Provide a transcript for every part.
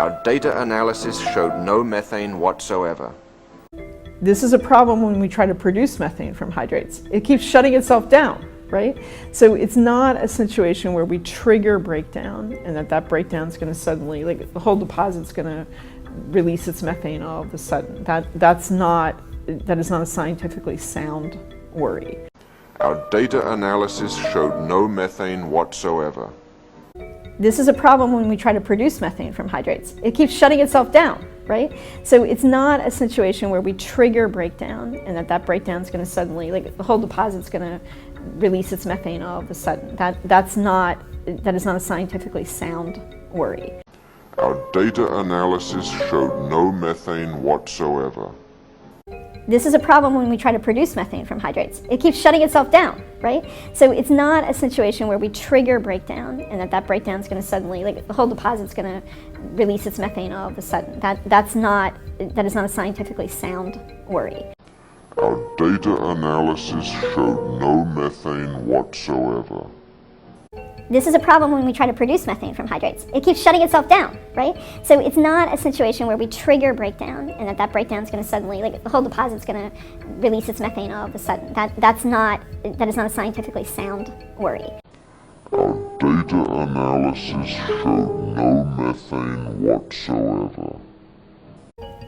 Our data analysis showed no methane whatsoever. This is a problem when we try to produce methane from hydrates. It keeps shutting itself down, right? So it's not a situation where we trigger breakdown and that breakdown is going to suddenly, like the whole deposit's going to release its methane all of a sudden. That is not a scientifically sound worry. Our data analysis showed no methane whatsoever. This is a problem when we try to produce methane from hydrates. It keeps shutting itself down, right? So it's not a situation where we trigger breakdown and that breakdown is going to suddenly, like the whole deposit's going to release its methane all of a sudden. That is not a scientifically sound worry. Our data analysis showed no methane whatsoever. This is a problem when we try to produce methane from hydrates. It keeps shutting itself down, right? So it's not a situation where we trigger breakdown and that breakdown is going to suddenly, like the whole deposit's going to release its methane all of a sudden. That is not a scientifically sound worry. Our data analysis showed no methane whatsoever. This is a problem when we try to produce methane from hydrates. It keeps shutting itself down, right? So it's not a situation where we trigger breakdown and that breakdown is going to suddenly, like the whole deposit's going to release its methane all of a sudden. That is not a scientifically sound worry. Our data analysis showed no methane whatsoever.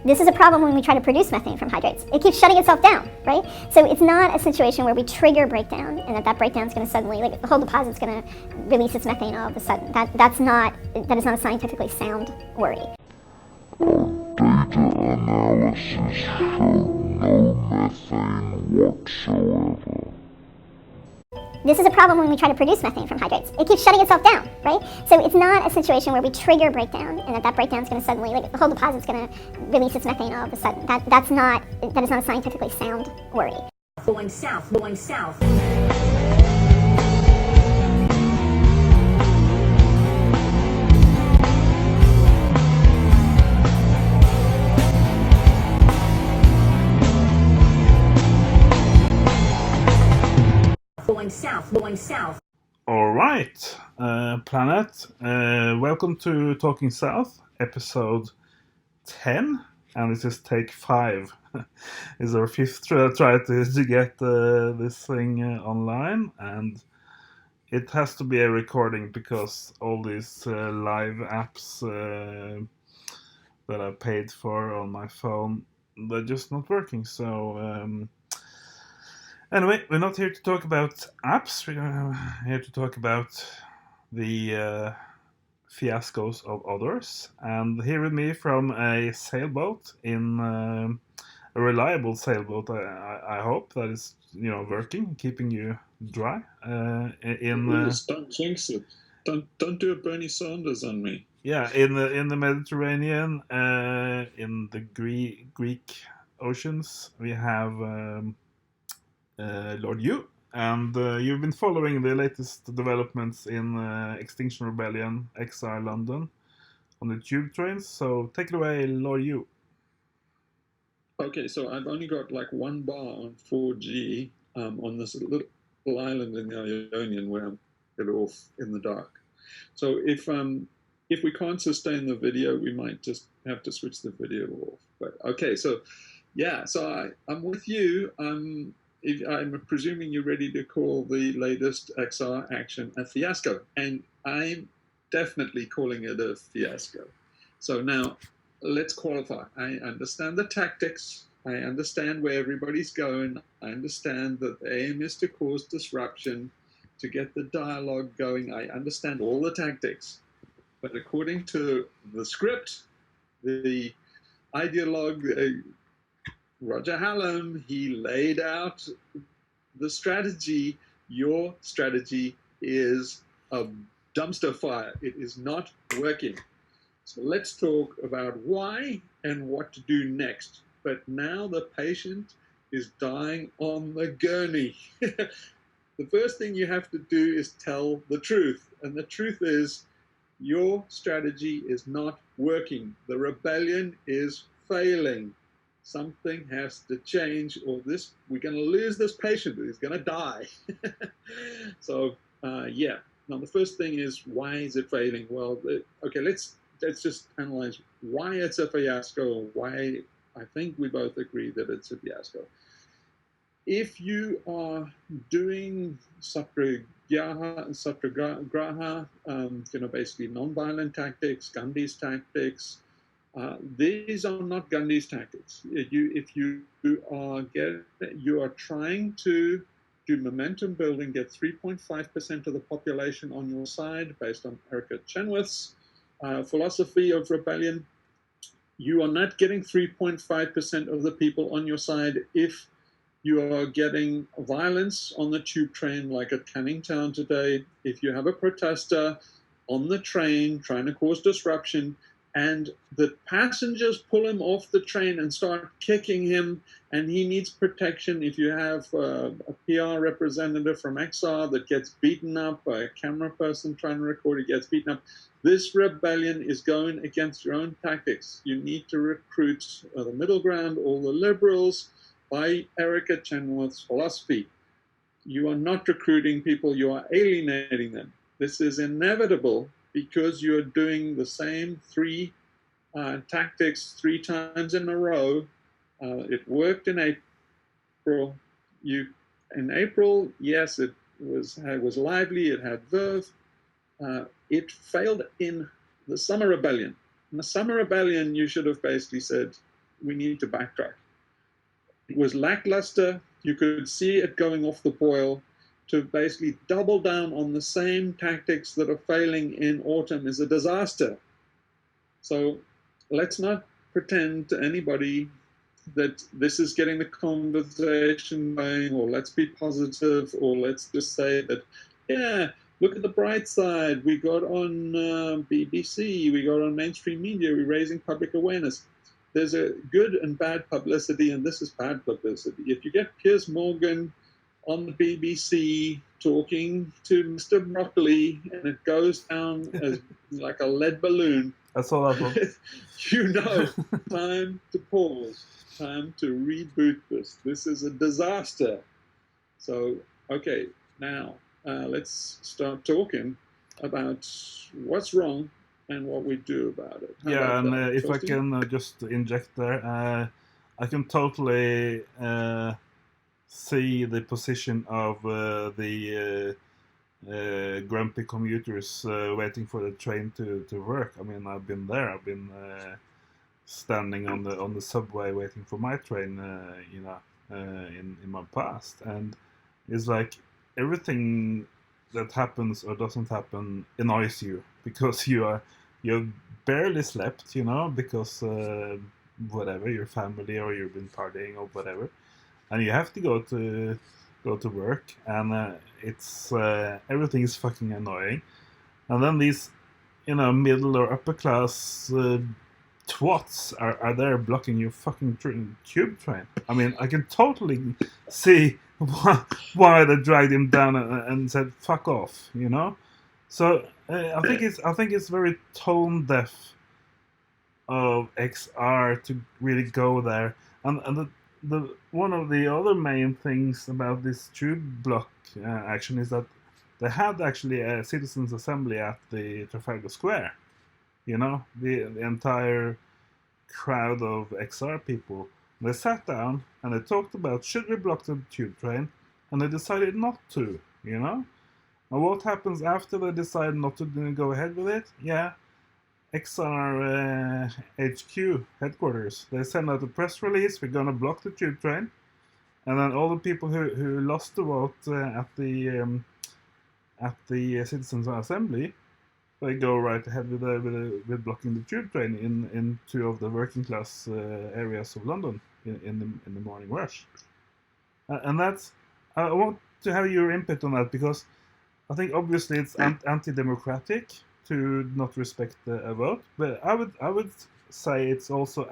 This is a problem when we try to produce methane from hydrates. It keeps shutting itself down, right? So it's not a situation where we trigger breakdown and that breakdown is going to suddenly, like the whole deposit's going to release its methane all of a sudden. That is not a scientifically sound worry. Our data analysis showed no methane whatsoever. This is a problem when we try to produce methane from hydrates. It keeps shutting itself down, right? So it's not a situation where we trigger breakdown and that breakdown is going to suddenly, like the whole deposit's going to release its methane all of a sudden. That is not a scientifically sound worry. Going south, going south. Going south, going south. All right, Planet. Welcome to Talking South, episode 10, and this is take 5. It's our 5th try to get this thing online, and it has to be a recording because all these live apps that I paid for on my phone, they're just not working. So anyway, we're not here to talk about apps. We're here to talk about the fiascos of others. And here with me from a sailboat, in a reliable sailboat, I hope, that is working, keeping you dry. Please, don't jinx it. Don't do a Bernie Sanders on me. Yeah, in the Mediterranean, in the Greek oceans, we have Lord Yu, and you've been following the latest developments in Extinction Rebellion, Exile London, on the tube trains. So take it away, Lord Yu. Okay, so I've only got like 1 bar on 4G on this little island in the Ionian where I'm a bit off in the dark. So if we can't sustain the video, we might just have to switch the video off. But okay, so yeah, so I'm with you. I'm presuming you're ready to call the latest XR action a fiasco, and I'm definitely calling it a fiasco. So now, let's qualify. I understand the tactics. I understand where everybody's going. I understand that the aim is to cause disruption, to get the dialogue going. I understand all the tactics. But according to the script, the ideologue, Roger Hallam, he laid out the strategy. Your strategy is a dumpster fire. It is not working. So let's talk about why and what to do next. But now the patient is dying on the gurney. The first thing you have to do is tell the truth. And the truth is your strategy is not working. The rebellion is failing. Something has to change, or we're going to lose this patient. He's going to die. So, yeah. Now, the first thing is, why is it failing? Well, okay, let's let's just analyze why it's a fiasco, why I think we both agree that it's a fiasco. If you are doing satyagraha, basically non-violent tactics, Gandhi's tactics, these are not Gandhi's tactics. If you are trying to do momentum building, get 3.5% of the population on your side based on Erica Chenoweth's philosophy of rebellion, you are not getting 3.5% of the people on your side if you are getting violence on the tube train, like at Canning Town today. If you have a protester on the train trying to cause disruption, and the passengers pull him off the train and start kicking him, and he needs protection. If you have a PR representative from XR that gets beaten up by a camera person trying to record, he gets beaten up. This rebellion is going against your own tactics. You need to recruit the middle ground, all the liberals, by Erica Chenoweth's philosophy. You are not recruiting people, you are alienating them. This is inevitable because you're doing the same three tactics 3 times in a row. It worked in April. In April, yes, it was lively, it had verve. It failed in the Summer Rebellion. In the Summer Rebellion, you should have basically said, we need to backtrack. It was lackluster. You could see it going off the boil. To basically double down on the same tactics that are failing in autumn is a disaster. So let's not pretend to anybody that this is getting the conversation going, or let's be positive, or let's just say that, yeah, look at the bright side. We got on BBC, we got on mainstream media, we're raising public awareness. There's a good and bad publicity, and this is bad publicity. If you get Piers Morgan on the BBC talking to Mr. Broccoli, and it goes down as like a lead balloon, That's all I thought. you know, time to pause, time to reboot this. This is a disaster. So, okay, now let's start talking about what's wrong and what we do about it. Yeah, and if I can just inject there, I can totally see the position of the grumpy commuters waiting for the train to work. I mean, I've been there. I've been standing on the subway waiting for my train, in my past, and it's like everything that happens or doesn't happen annoys you because you've barely slept, because whatever, your family or you've been partying or whatever, and you have to go to work, and it's everything is fucking annoying, and then these middle or upper class twats are there blocking your fucking tube train. I mean, I can totally see why they dragged him down and said fuck off, So I think it's very tone deaf of XR to really go there, and the one of the other main things about this tube block action is that they had actually a citizens' assembly at the Trafalgar Square. The entire crowd of XR people. They sat down and they talked about should we block the tube train, and they decided not to. And what happens after they decide not to go ahead with it? Yeah, XR HQ headquarters. They send out a press release. We're gonna block the tube train, and then all the people who lost the vote at the citizens' assembly, they go right ahead with blocking the tube train in 2 of the working class areas of London in the morning rush. And that's I want to have your input on that, because I think obviously it's anti-democratic to not respect a vote, but I would say it's also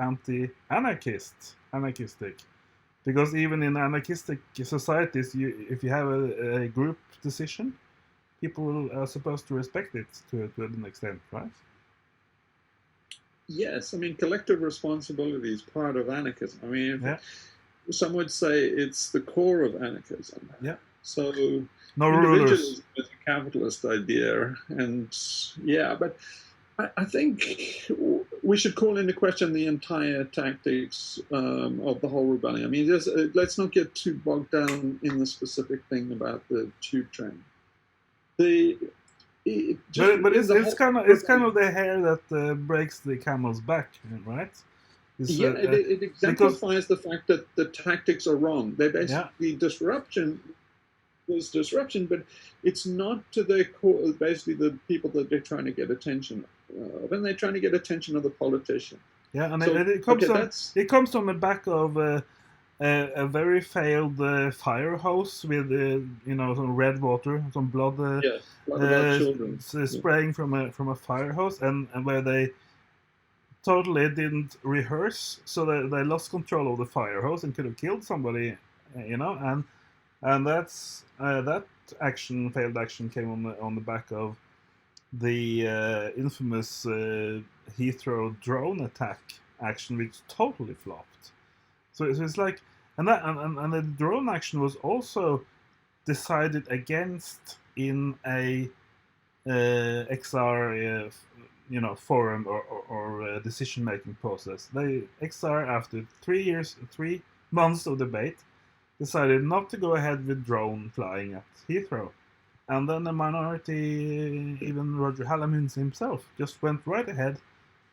anarchistic, because even in anarchistic societies, if you have a group decision, people are supposed to respect it to an extent, right? Yes, I mean, collective responsibility is part of anarchism. I mean, some would say it's the core of anarchism. Yeah. So no rulers. Individualism is a capitalist idea, and but I think we should call into question the entire tactics of the whole rebellion. I mean, let's not get too bogged down in the specific thing about the tube train. But it's kind of the hair that breaks the camel's back, right? It exemplifies the fact that the tactics are wrong. They basically disruption, but it's not to their core. Basically, the people that they're trying to get attention of, and they're trying to get attention of the politician. Yeah, and so, it comes on the back of a very failed fire hose with some red water, some blood, spraying from a fire hose, and where they totally didn't rehearse, so they lost control of the fire hose and could have killed somebody, and that's that failed action came on the back of the infamous Heathrow drone attack action, which totally flopped. So it's like, and the drone action was also decided against in a XR forum or decision-making process. XR, after 3 months of debate, decided not to go ahead with drone flying at Heathrow. And then the minority, even Roger Hallam himself, just went right ahead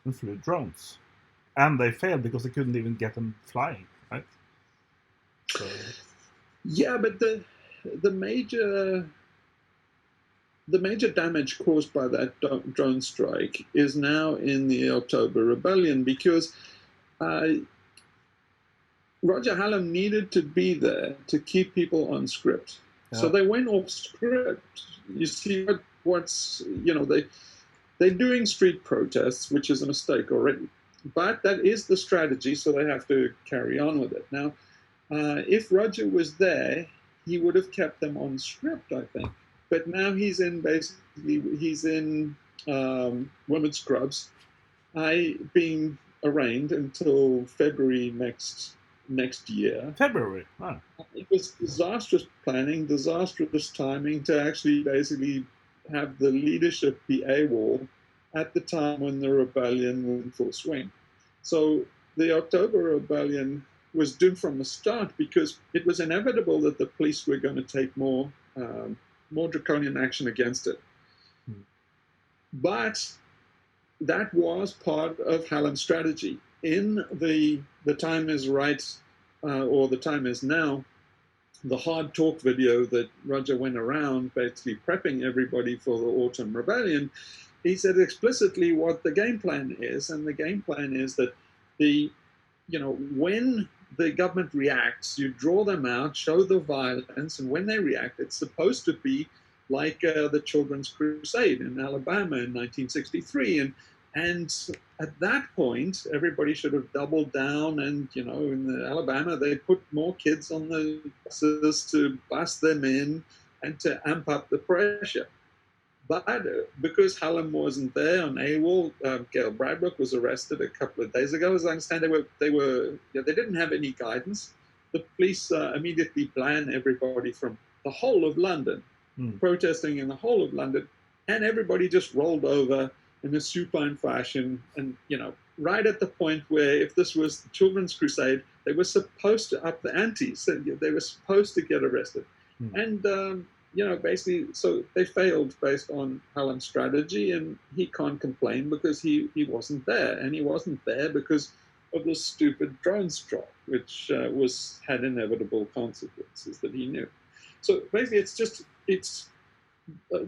and flew drones. And they failed because they couldn't even get them flying, right? So. Yeah, but the major damage caused by that drone strike is now in the October Rebellion, because Roger Hallam needed to be there to keep people on script. Yeah. So they went off script. You see they're doing street protests, which is a mistake already. But that is the strategy, so they have to carry on with it. Now, if Roger was there, he would have kept them on script, I think. But now he's in women's scrubs, being arraigned until February next year. February. Wow. It was disastrous planning, disastrous timing to actually basically have the leadership be AWOL at the time when the rebellion was in full swing. So the October Rebellion was doomed from the start, because it was inevitable that the police were going to take more draconian action against it. But that was part of Hallam's strategy. In the Time Is Right, or The Time Is Now, the hard talk video that Roger went around basically prepping everybody for the Autumn Rebellion, he said explicitly what the game plan is. And the game plan is that when the government reacts, you draw them out, show the violence, and when they react, it's supposed to be like the Children's Crusade in Alabama in 1963. And at that point, everybody should have doubled down, and, in Alabama, they put more kids on the buses to bus them in and to amp up the pressure. But because Hallam wasn't there on AWOL, Gail Bradbrook was arrested a couple of days ago. As I understand, they didn't have any guidance. The police immediately banned everybody from the whole of London, protesting in the whole of London, and everybody just rolled over in a supine fashion. And right at the point where, if this was the Children's Crusade, they were supposed to up the ante. So they were supposed to get arrested, and basically, so they failed based on Hallam's strategy, and he can't complain because he wasn't there, and he wasn't there because of the stupid drone strike, which had inevitable consequences that he knew. So basically, it's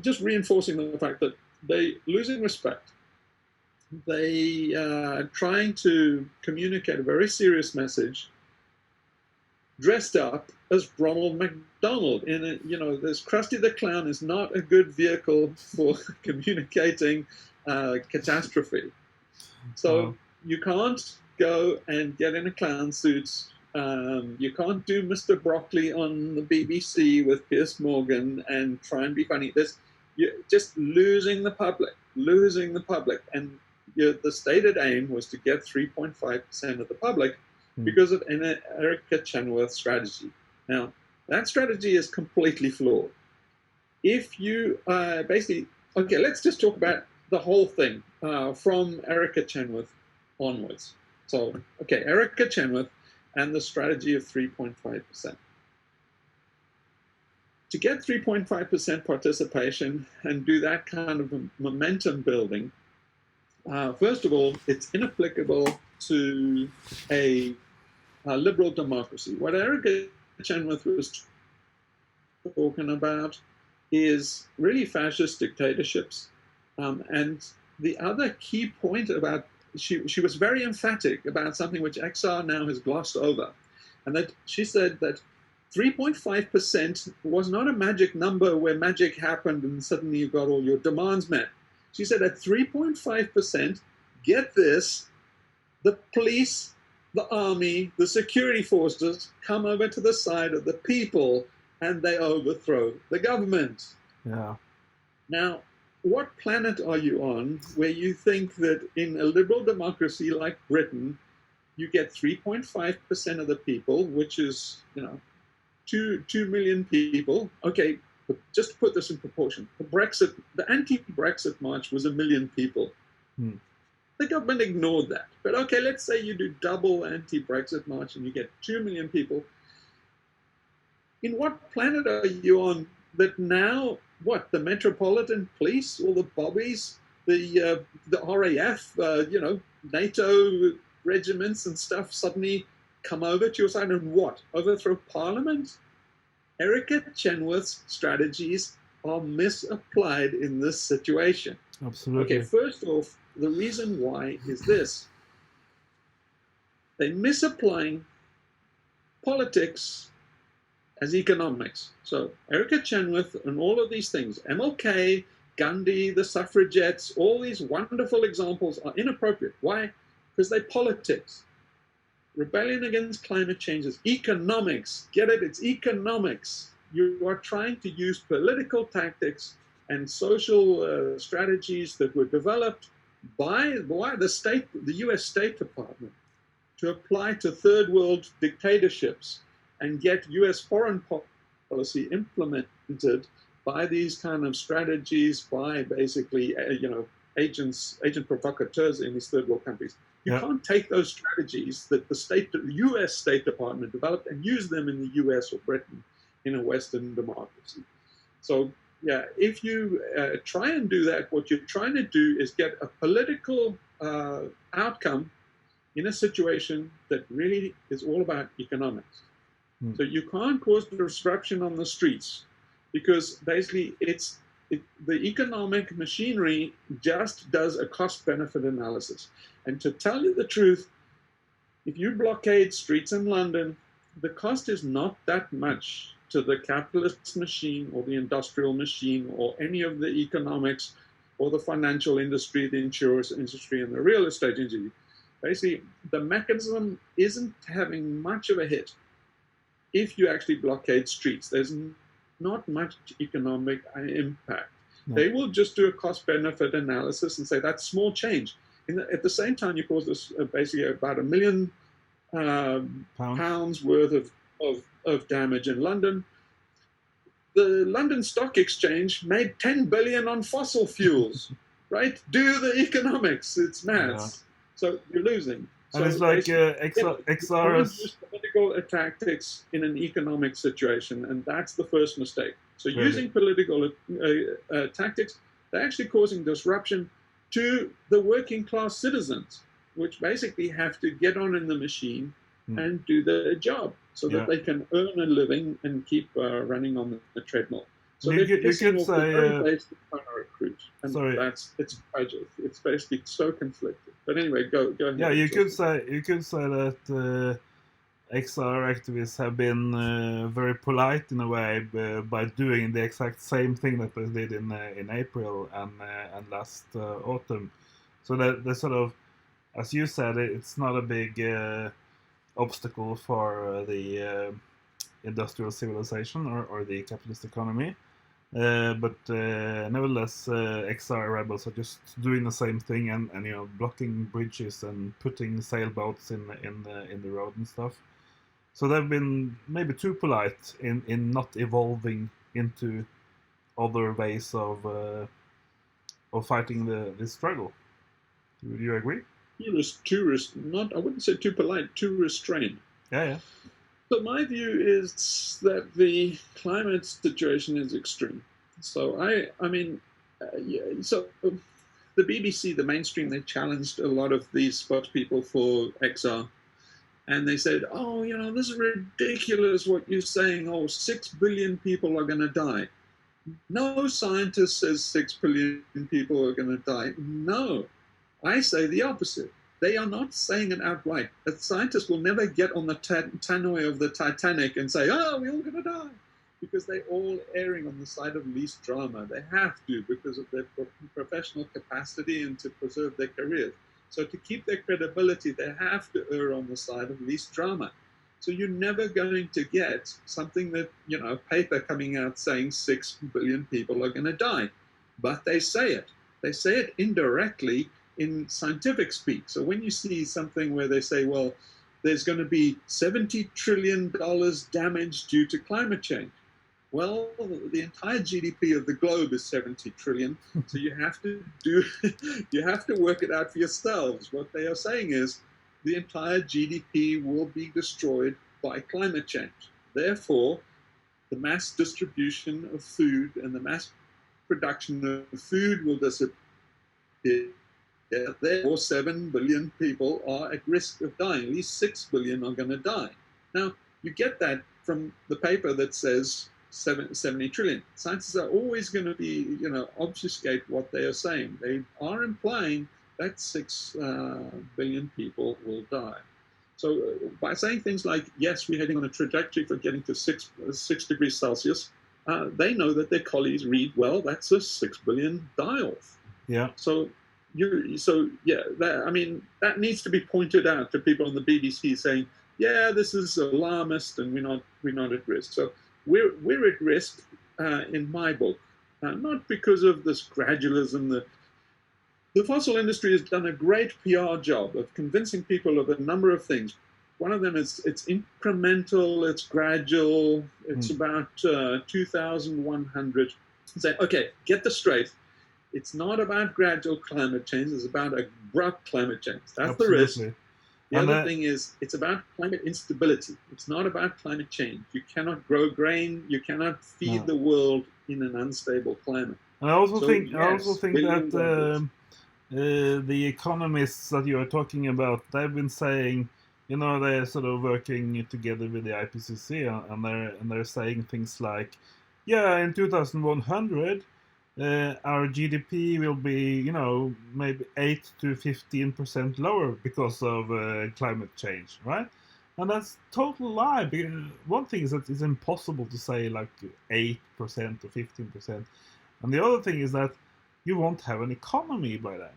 just reinforcing the fact that they losing respect. They are trying to communicate a very serious message, dressed up as Ronald McDonald. This Krusty the Clown is not a good vehicle for communicating catastrophe. So you can't go and get in a clown suit. You can't do Mr. Broccoli on the BBC with Piers Morgan and try and be funny. You're just losing the public. And the stated aim was to get 3.5% of the public because of Erica Chenoweth's strategy. Now, that strategy is completely flawed. If you let's just talk about the whole thing from Erica Chenoweth onwards. So, okay, Erica Chenoweth and the strategy of 3.5%. To get 3.5% participation and do that kind of momentum building, first of all, it's inapplicable to a liberal democracy. What Erica Chenoweth was talking about is really fascist dictatorships. And the other key point about, she was very emphatic about something which XR now has glossed over, and that she said that 3.5% was not a magic number where magic happened and suddenly you got all your demands met. She said at 3.5%, get this, the police, the army, the security forces come over to the side of the people and they overthrow the government. Yeah. Now, what planet are you on where you think that in a liberal democracy like Britain, you get 3.5% of the people, which is, 2 million people. Okay, but just to put this in proportion, the anti-Brexit march was 1 million people. The government ignored that. But okay, let's say you do double anti-Brexit march and you get 2 million people. In what planet are you on that now, the Metropolitan Police, all the bobbies, the RAF, NATO regiments and stuff suddenly come over to your side and overthrow Parliament? Erica Chenoweth's strategies are misapplied in this situation. Absolutely. Okay, first off, the reason why is this. They're misapplying politics as economics. So Erica Chenoweth and all of these things, MLK, Gandhi, the suffragettes, all these wonderful examples are inappropriate. Why? Because they're politics. Rebellion against climate change is economics. Get it? It's economics. You are trying to use political tactics and social strategies that were developed by the state, the US State Department, to apply to third world dictatorships and get US foreign policy implemented by these kind of strategies by basically, agent provocateurs in these third world countries. You can't take those strategies that the US State Department developed and use them in the US or Britain in a Western democracy. So, if you try and do that, what you're trying to do is get a political outcome in a situation that really is all about economics. So you can't cause disruption on the streets because basically the economic machinery just does a cost-benefit analysis. And to tell you the truth, if you blockade streets in London, the cost is not that much to the capitalist machine or the industrial machine or any of the economics or the financial industry, the insurance industry, and the real estate industry. Basically, the mechanism isn't having much of a hit if you actually blockade streets. There's not much economic impact. No. They will just do a cost-benefit analysis and say that's small change. At the same time, you cause this basically about £1 million pounds worth of damage in London. The London Stock Exchange made 10 billion on fossil fuels, right? Do the economics. It's maths. So you're losing. And it's like XR's political tactics in an economic situation, and that's the first mistake. So using political tactics, they're actually causing disruption to the working class citizens, which basically have to get on in the machine and do their job so that they can earn a living and keep running on the treadmill. So you could say, it's tragic. It's basically so conflicted. But anyway, go ahead. Yeah, you could say that XR activists have been very polite in a way by doing the exact same thing that they did in April and last autumn. So that they sort of, as you said, it's not a big obstacle for the industrial civilization or the capitalist economy. But nevertheless, XR rebels are just doing the same thing and blocking bridges and putting sailboats in the road and stuff. So they've been maybe too polite in not evolving into other ways of of fighting this struggle. Would you agree? Not, I wouldn't say too polite, too restrained. Yeah. So my view is that the climate situation is extreme. So I mean, so the BBC, the mainstream, they challenged a lot of these spokespeople for XR, and they said, "Oh, this is ridiculous what you're saying. Oh, 6 billion people are going to die." No scientist says 6 billion people are going to die. No, I say the opposite. They are not saying it outright. A scientist will never get on the tannoy of the Titanic and say, "Oh, we're all going to die," because they're all erring on the side of least drama. They have to, because of their professional capacity and to preserve their careers. So to keep their credibility, they have to err on the side of least drama. So you're never going to get something that, a paper coming out saying 6 billion people are going to die. But they say it. They say it indirectly in scientific speak. So when you see something where they say, well, there's going to be $70 trillion damage due to climate change. Well, the entire GDP of the globe is 70 trillion. So you have to work it out for yourselves. What they are saying is the entire GDP will be destroyed by climate change. Therefore, the mass distribution of food and the mass production of food will disappear. Therefore, 7 billion people are at risk of dying. At least 6 billion are going to die. Now, you get that from the paper that says 70 trillion. Scientists are always going to be, obfuscate what they are saying. They are implying that 6 billion people will die. So by saying things like, yes, we're heading on a trajectory for getting to 6 degrees Celsius, they know that their colleagues read, well, that's a 6 billion die-off. Yeah. So that needs to be pointed out to people on the BBC saying, yeah, this is alarmist and we're not at risk. So we're at risk in my book, not because of this gradualism. The fossil industry has done a great PR job of convincing people of a number of things. One of them is it's incremental, it's gradual, it's about 2,100. Say, okay, get this straight. It's not about gradual climate change, it's about abrupt climate change. That's Absolutely. the risk. The other thing is it's about climate instability. It's not about climate change. You cannot grow grain, you cannot feed the world in an unstable climate. And I also think that the economists that you are talking about, they've been saying, they're sort of working together with the IPCC, and they're saying things like, yeah, in 2100, our GDP will be, maybe 8 to 15% lower because of climate change, right? And that's total lie. One thing is that it's impossible to say like 8% or 15%. And the other thing is that you won't have an economy by then.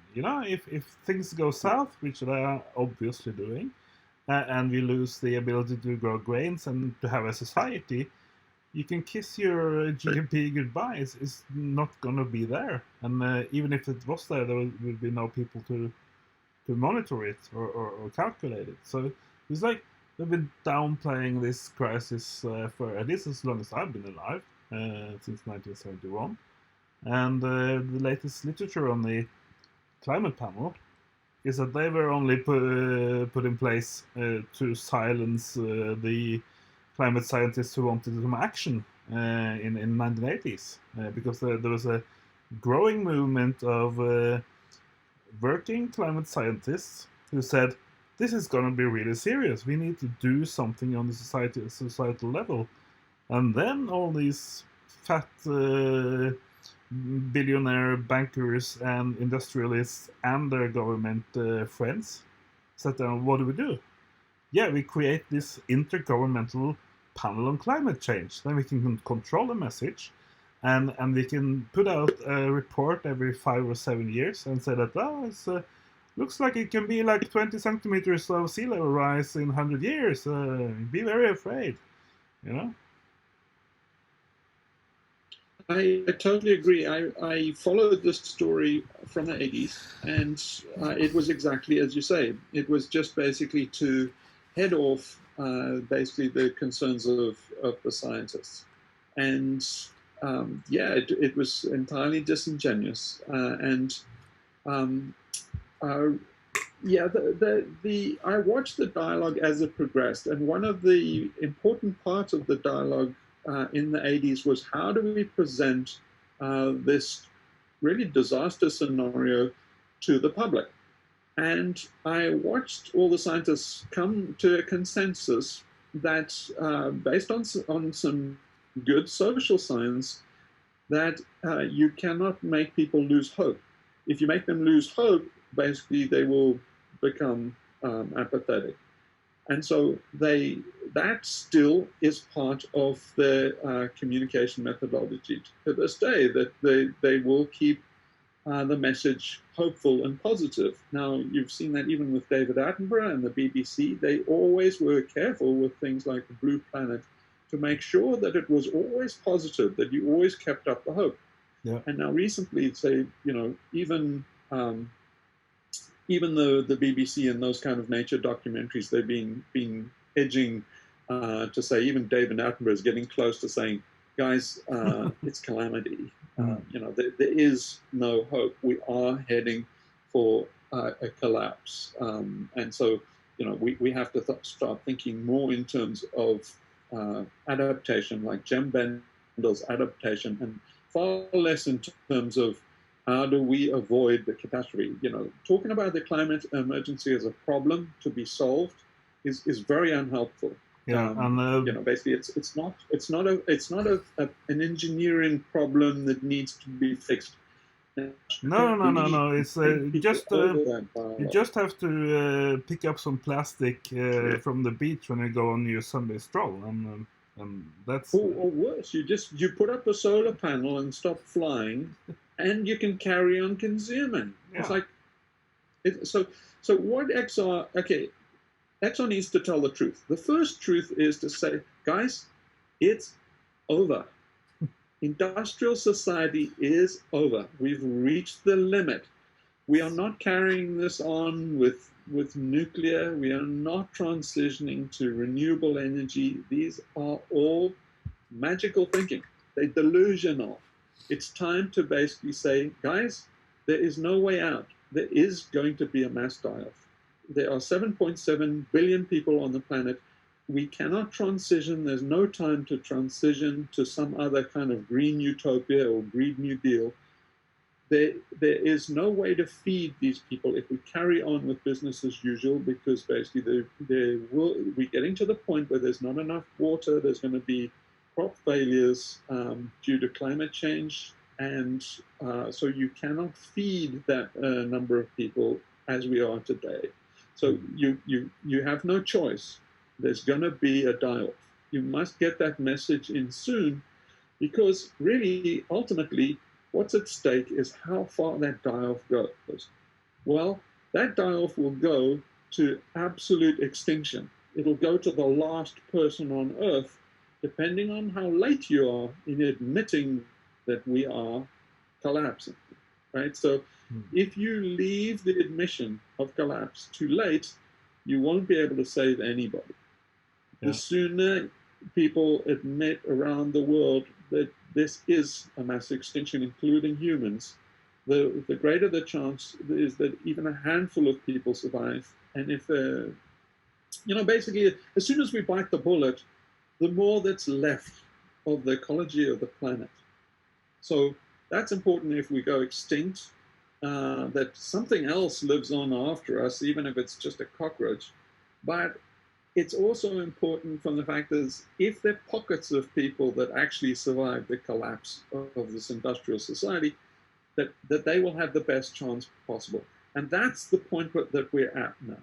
If things go south, which they are obviously doing, and we lose the ability to grow grains and to have a society, you can kiss your GDP goodbye. It's not going to be there. And even if it was there, there would be no people to monitor it or calculate it. So it's like they've been downplaying this crisis for at least as long as I've been alive, since 1971. And the latest literature on the climate panel is that they were only put in place to silence the climate scientists who wanted some action in 1980s, because there was a growing movement of working climate scientists who said, this is going to be really serious. We need to do something on the societal level. And then all these fat billionaire bankers and industrialists and their government friends sat down, what do? Yeah, we create this intergovernmental panel on climate change. Then we can control the message, and we can put out a report every 5 or 7 years and say that, it looks like it can be like 20 centimeters of sea level rise in 100 years. Be very afraid, I totally agree. I followed this story from the 80s, and it was exactly as you say. It was just basically to head off basically the concerns of the scientists. And it was entirely disingenuous. Um, uh, I watched the dialogue as it progressed, and one of the important parts of the dialogue in the 80s was how do we present this really disaster scenario to the public. And I watched all the scientists come to a consensus that, based on some good social science, that you cannot make people lose hope. If you make them lose hope, basically they will become apathetic. And so that still is part of the communication methodology to this day, that they will keep the message hopeful and positive. Now, you've seen that even with David Attenborough and the BBC, they always were careful with things like the Blue Planet to make sure that it was always positive, that you always kept up the hope. Yeah. And now recently, say, even the BBC and those kind of nature documentaries, they've been edging to say, even David Attenborough is getting close to saying, guys, it's calamity. There is no hope. We are heading for a collapse. And so, we have to start thinking more in terms of adaptation, like Jem Bendel's adaptation, and far less in terms of how do we avoid the catastrophe. Talking about the climate emergency as a problem to be solved is very unhelpful. Yeah, basically, it's not an engineering problem that needs to be fixed. No. It's you just have to pick up some plastic from the beach when you go on your Sunday stroll, and that's. Or worse, you put up a solar panel and stop flying, and you can carry on consuming. Yeah. It's like, so what XR? Okay. Exxon needs to tell the truth. The first truth is to say, guys, it's over. Industrial society is over. We've reached the limit. We are not carrying this on with nuclear. We are not transitioning to renewable energy. These are all magical thinking. They're delusional. It's time to basically say, guys, there is no way out. There is going to be a mass die-off. There are 7.7 billion people on the planet. We cannot transition. There's no time to transition to some other kind of green utopia or Green New Deal. There is no way to feed these people if we carry on with business as usual, because basically we're getting to the point where there's not enough water. There's going to be crop failures due to climate change. And so you cannot feed that number of people as we are today. So you have no choice. There's going to be a die-off. You must get that message in soon, because really, ultimately, what's at stake is how far that die-off goes. Well, that die-off will go to absolute extinction. It'll go to the last person on Earth, depending on how late you are in admitting that we are collapsing, right? So if you leave the admission of collapse too late, you won't be able to save anybody. Yeah. The sooner people admit around the world that this is a mass extinction, including humans, the greater the chance is that even a handful of people survive. And if, basically, as soon as we bite the bullet, the more that's left of the ecology of the planet. So that's important if we go extinct. That something else lives on after us, even if it's just a cockroach. But it's also important from the fact that if there are pockets of people that actually survive the collapse of this industrial society, that they will have the best chance possible. And that's the point that we're at now.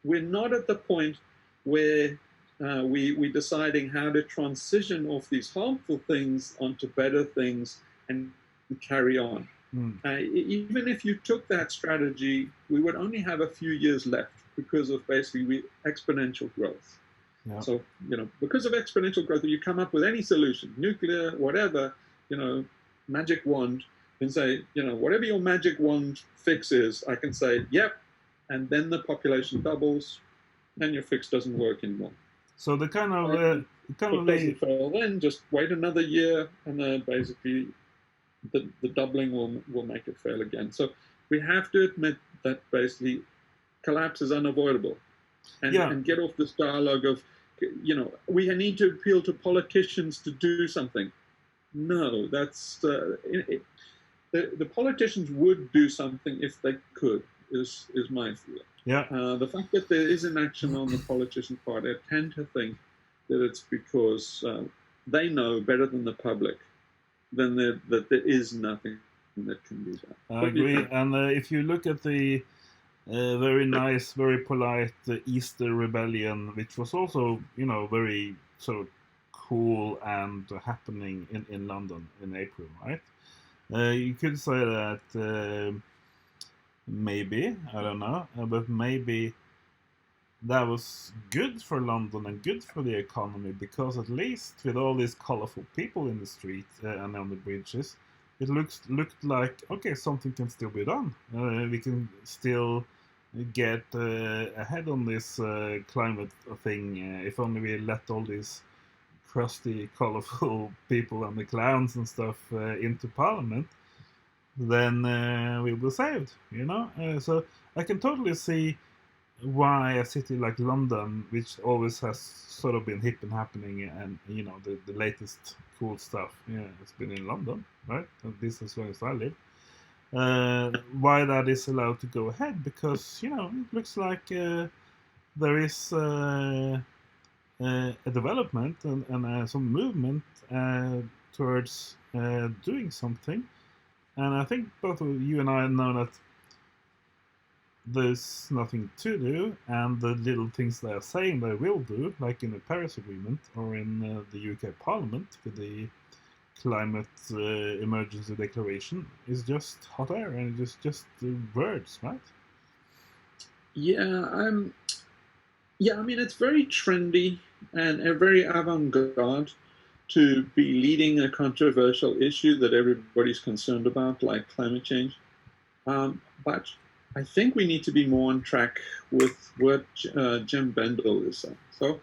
We're not at the point where we're deciding how to transition off these harmful things onto better things and carry on. Even if you took that strategy, we would only have a few years left because of basically exponential growth. Yeah. So, because of exponential growth, you come up with any solution, nuclear, whatever, magic wand, and say, whatever your magic wand fix is, I can say, yep, and then the population doubles, and your fix doesn't work anymore. So the kind of If it doesn't fail, then just wait another year, and then basically the doubling will make it fail again. So we have to admit that basically collapse is unavoidable, and get off this dialogue of, we need to appeal to politicians to do something. No, that's the politicians would do something if they could. Is my feeling. Yeah. The fact that there is inaction on the politician part, I tend to think that it's because they know better than the public that there is nothing that can be done. I agree. And if you look at the very nice, very polite Easter Rebellion, which was also, very sort of cool and happening in London in April, right? You could say that maybe, I don't know, but maybe that was good for London and good for the economy, because at least with all these colorful people in the street and on the bridges, it looked like, okay, something can still be done. We can still get ahead on this climate thing if only we let all these crusty, colorful people and the clowns and stuff into Parliament. Then we will be saved, so I can totally see why a city like London, which always has sort of been hip and happening, and the latest cool stuff, it's been in London, right? At least as long as I live. Why that is allowed to go ahead, because it looks like there is a development and some movement towards doing something. And I think both of you and I know that there's nothing to do, and the little things they are saying they will do, like in the Paris Agreement or in the UK Parliament with the Climate Emergency Declaration, is just hot air and just words, right? Yeah, I mean, it's very trendy and very avant-garde to be leading a controversial issue that everybody's concerned about, like climate change. But I think we need to be more on track with what Jim Bendel is saying. So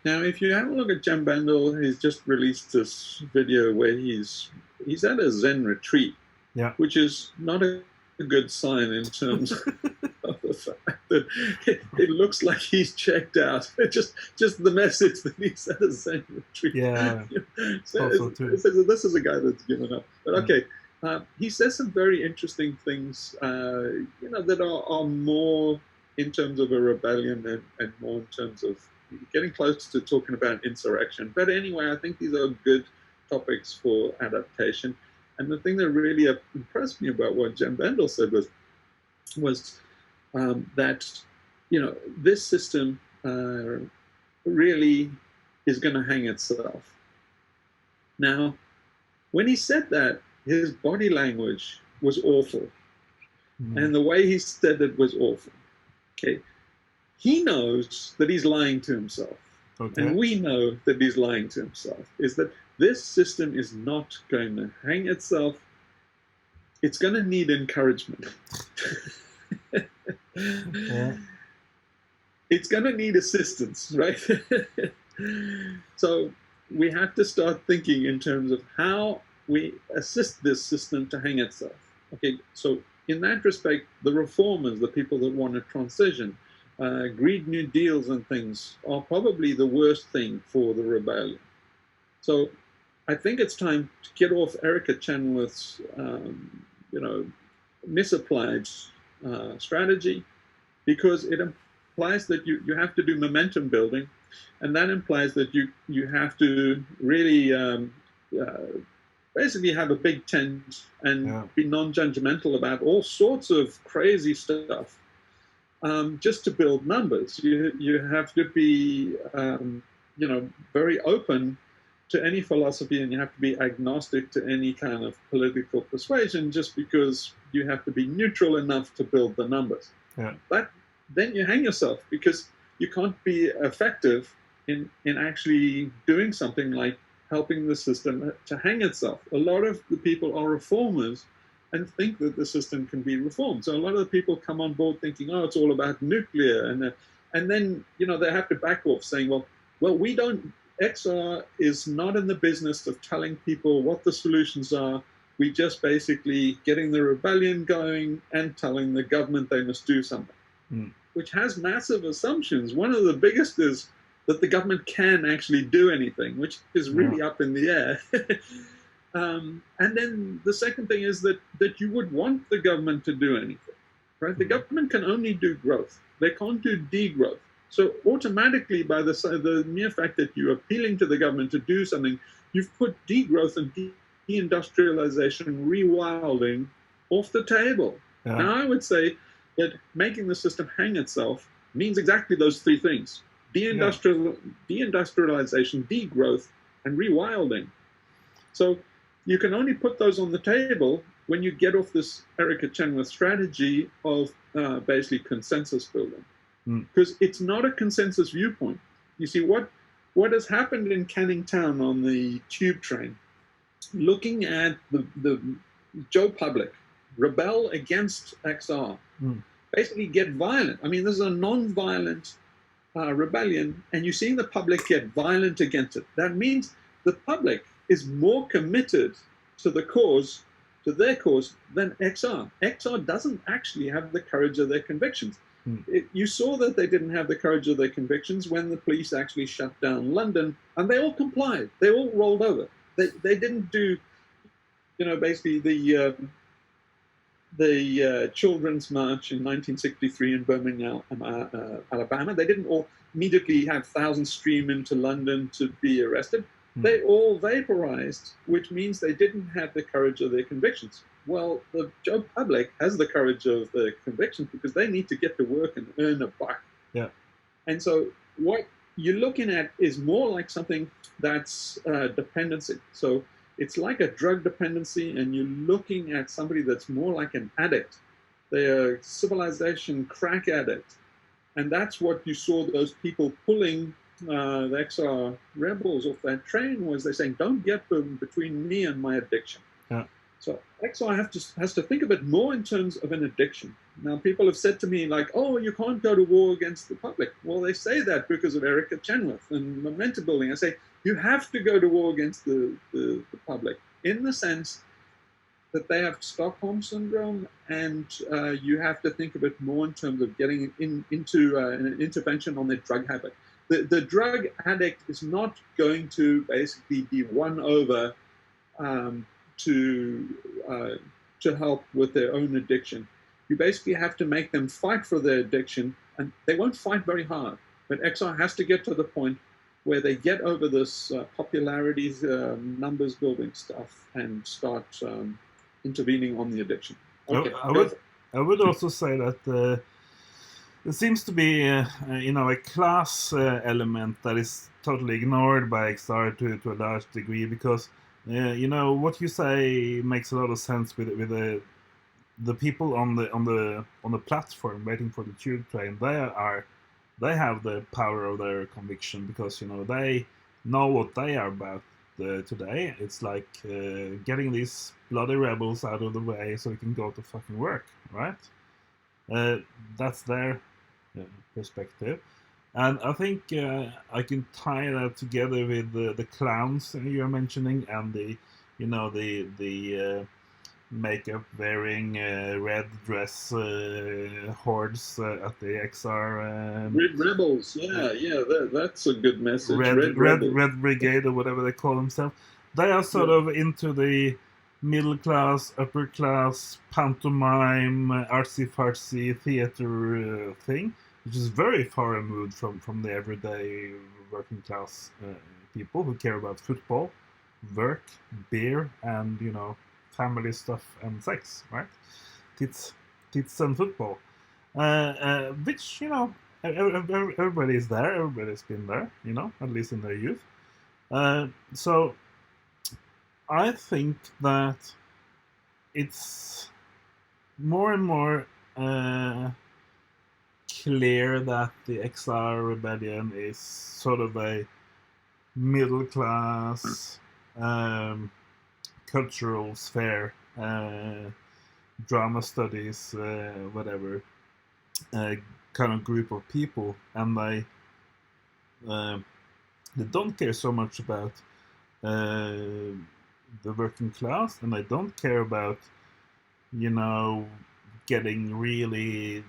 now, if you have a look at Jim Bendel, he's just released this video where he's at a Zen retreat, which is not a good sign in terms of the fact that it looks like he's checked out. Just the message that he's at a Zen retreat. Yeah. So this is a guy that's given up. But okay, he says some very interesting things, that are more in terms of a rebellion and more in terms of getting close to talking about insurrection. But anyway, I think these are good topics for adaptation. And the thing that really impressed me about what Jim Bendel said was that this system really is going to hang itself. Now, when he said that, his body language was awful, and the way he said it was awful. Okay, he knows that he's lying to himself, and we know that he's lying to himself. Is that this system is not going to hang itself. It's going to need encouragement. It's going to need assistance, right? So we have to start thinking in terms of how we assist this system to hang itself. Okay, so in that respect, the reformers, the people that want to transition, Green New Deals and things are probably the worst thing for the rebellion. So I think it's time to get off Erica Chenoweth's, misapplied strategy, because it implies that you have to do momentum building, and that implies that you have to really basically have a big tent and be non-judgmental about all sorts of crazy stuff, just to build numbers. You have to be very open to any philosophy, and you have to be agnostic to any kind of political persuasion, just because you have to be neutral enough to build the numbers. But then you hang yourself, because you can't be effective in actually doing something like helping the system to hang itself. A lot of the people are reformers and think that the system can be reformed. So a lot of the people come on board thinking, oh, it's all about nuclear, and then they have to back off saying, well, well, we don't, XR is not in the business of telling people what the solutions are. We just basically getting the rebellion going and telling the government they must do something, which has massive assumptions. One of the biggest is that the government can actually do anything, which is really up in the air. And then the second thing is that you would want the government to do anything, right? The government can only do growth. They can't do degrowth. So automatically, by the mere fact that you're appealing to the government to do something, you've put degrowth and deindustrialization, rewilding off the table. Yeah. Now, I would say that making the system hang itself means exactly those three things: deindustrialization, degrowth, and rewilding. So you can only put those on the table when you get off this Erica Chenoweth strategy of basically consensus building. Because it's not a consensus viewpoint. You see, what has happened in Canning Town on the tube train, looking at the Joe Public rebel against XR, basically get violent. I mean, this is a non-violent rebellion, and you're seeing the public get violent against it. That means the public is more committed to the cause, to their cause, than XR. XR doesn't actually have the courage of their convictions. You saw that they didn't have the courage of their convictions when the police actually shut down London, and they all complied. They all rolled over. They didn't do, basically the Children's March in 1963 in Birmingham, Alabama. They didn't all immediately have thousands stream into London to be arrested. They all vaporized, which means they didn't have the courage of their convictions. Well, the Joe Public has the courage of their convictions because they need to get to work and earn a buck. Yeah. And so what you're looking at is more like something that's dependency. So it's like a drug dependency, and you're looking at somebody that's more like an addict. They're a civilization crack addict. And that's what you saw those people pulling the XR rebels off that train, was they're saying, don't get between me and my addiction. Yeah. So XR has to think of it more in terms of an addiction. Now, people have said to me, like, oh, you can't go to war against the public. Well, they say that because of Erica Chenoweth and momentum building. I say, you have to go to war against the public, in the sense that they have Stockholm syndrome, and you have to think of it more in terms of getting into an intervention on their drug habit. The drug addict is not going to basically be won over to help with their own addiction. You basically have to make them fight for their addiction, and they won't fight very hard. But XR has to get to the point where they get over this popularity, numbers building stuff, and start intervening on the addiction. Okay, I would also say that there seems to be a class element that is totally ignored by XR to a large degree, because what you say makes a lot of sense with the people on the platform waiting for the tube train. They have the power of their conviction, because they know what they are about today. It's like getting these bloody rebels out of the way so we can go to fucking work, right? That's their perspective. And I think I can tie that together with the clowns you're mentioning, and the makeup wearing red dress hordes at the XR. Red Rebels, that's a good message. Red Brigade, or whatever they call themselves. They are sort of into the middle class, upper class, pantomime, artsy-fartsy theater thing, which is very far removed from the everyday working class people who care about football, work, beer, and family stuff and sex, right? Tits and football, which everybody is there. Everybody's been there, at least in their youth. So I think that it's more and more clear that the XR rebellion is sort of a middle class cultural sphere, drama studies, whatever, kind of group of people, and they don't care so much about the working class, and they don't care about, you know, getting really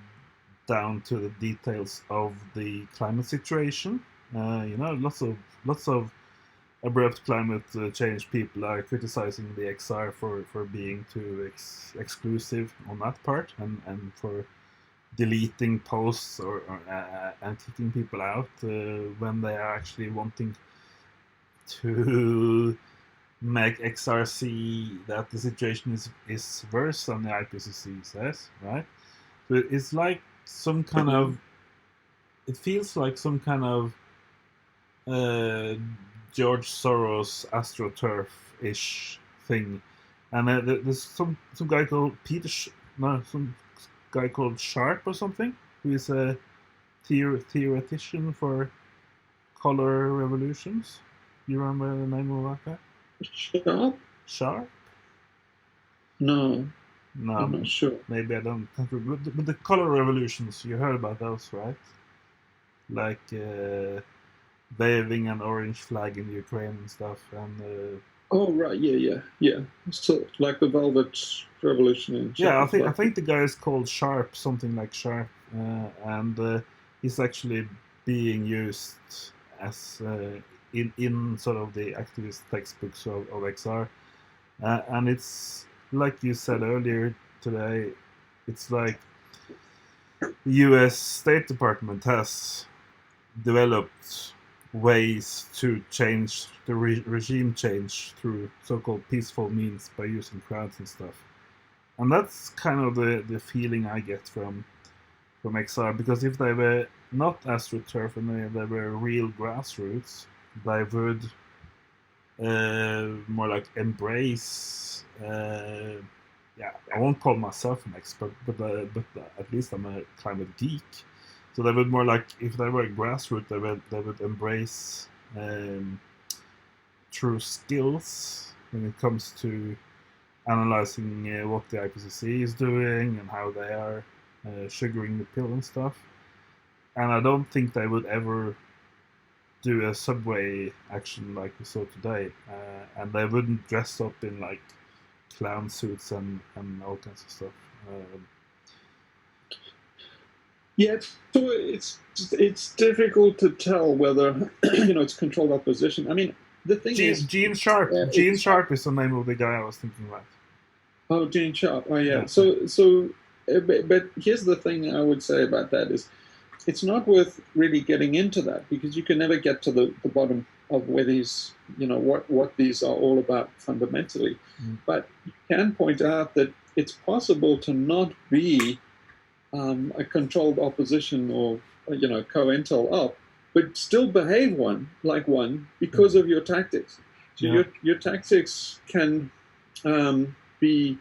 down to the details of the climate situation. You know, lots of abrupt climate change people are criticizing the XR for being too exclusive on that part, and for deleting posts and kicking people out when they are actually wanting to make XR see that the situation is worse than the IPCC says, right? So it's like some kind of, it feels like some kind of George Soros astroturf-ish thing, and there's some guy called some guy called Sharp or something, who is a theoretician for color revolutions. You remember the name of that guy? Sharp? Sharp? No, No, I'm not sure. maybe I don't. But the color revolutions, you heard about those, right? Like waving an orange flag in Ukraine and stuff, and Oh right, yeah. So like the Velvet Revolution in yeah, I Czechoslovakia. think the guy is called Sharp, something like Sharp, and he's actually being used as in sort of the activist textbooks of XR, and it's like you said earlier today, it's like the U.S. State Department has developed ways to change the regime change through so-called peaceful means by using crowds and stuff. And that's kind of the feeling I get from XR, because if they were not astroturf and they were real grassroots, they would more like embrace. Yeah, I won't call myself an expert, but at least I'm a climate geek. So they would more like, if they were grassroots, they would embrace true skills when it comes to analyzing what the IPCC is doing and how they are sugaring the pill and stuff. And I don't think they would ever do a subway action like we saw today, and they wouldn't dress up in like clown suits and all kinds of stuff. Yeah, so it's difficult to tell whether it's controlled opposition. I mean, the thing is, Gene Sharp. Gene Sharp is the name of the guy I was thinking about. Oh, Gene Sharp. Oh, yeah. Yeah. So, but here's the thing I would say about that is, it's not worth really getting into that, because you can never get to the bottom of where these, what these are all about fundamentally. But you can point out that it's possible to not be a controlled opposition or co-intel op, but still behave like one because of your tactics. So your tactics can be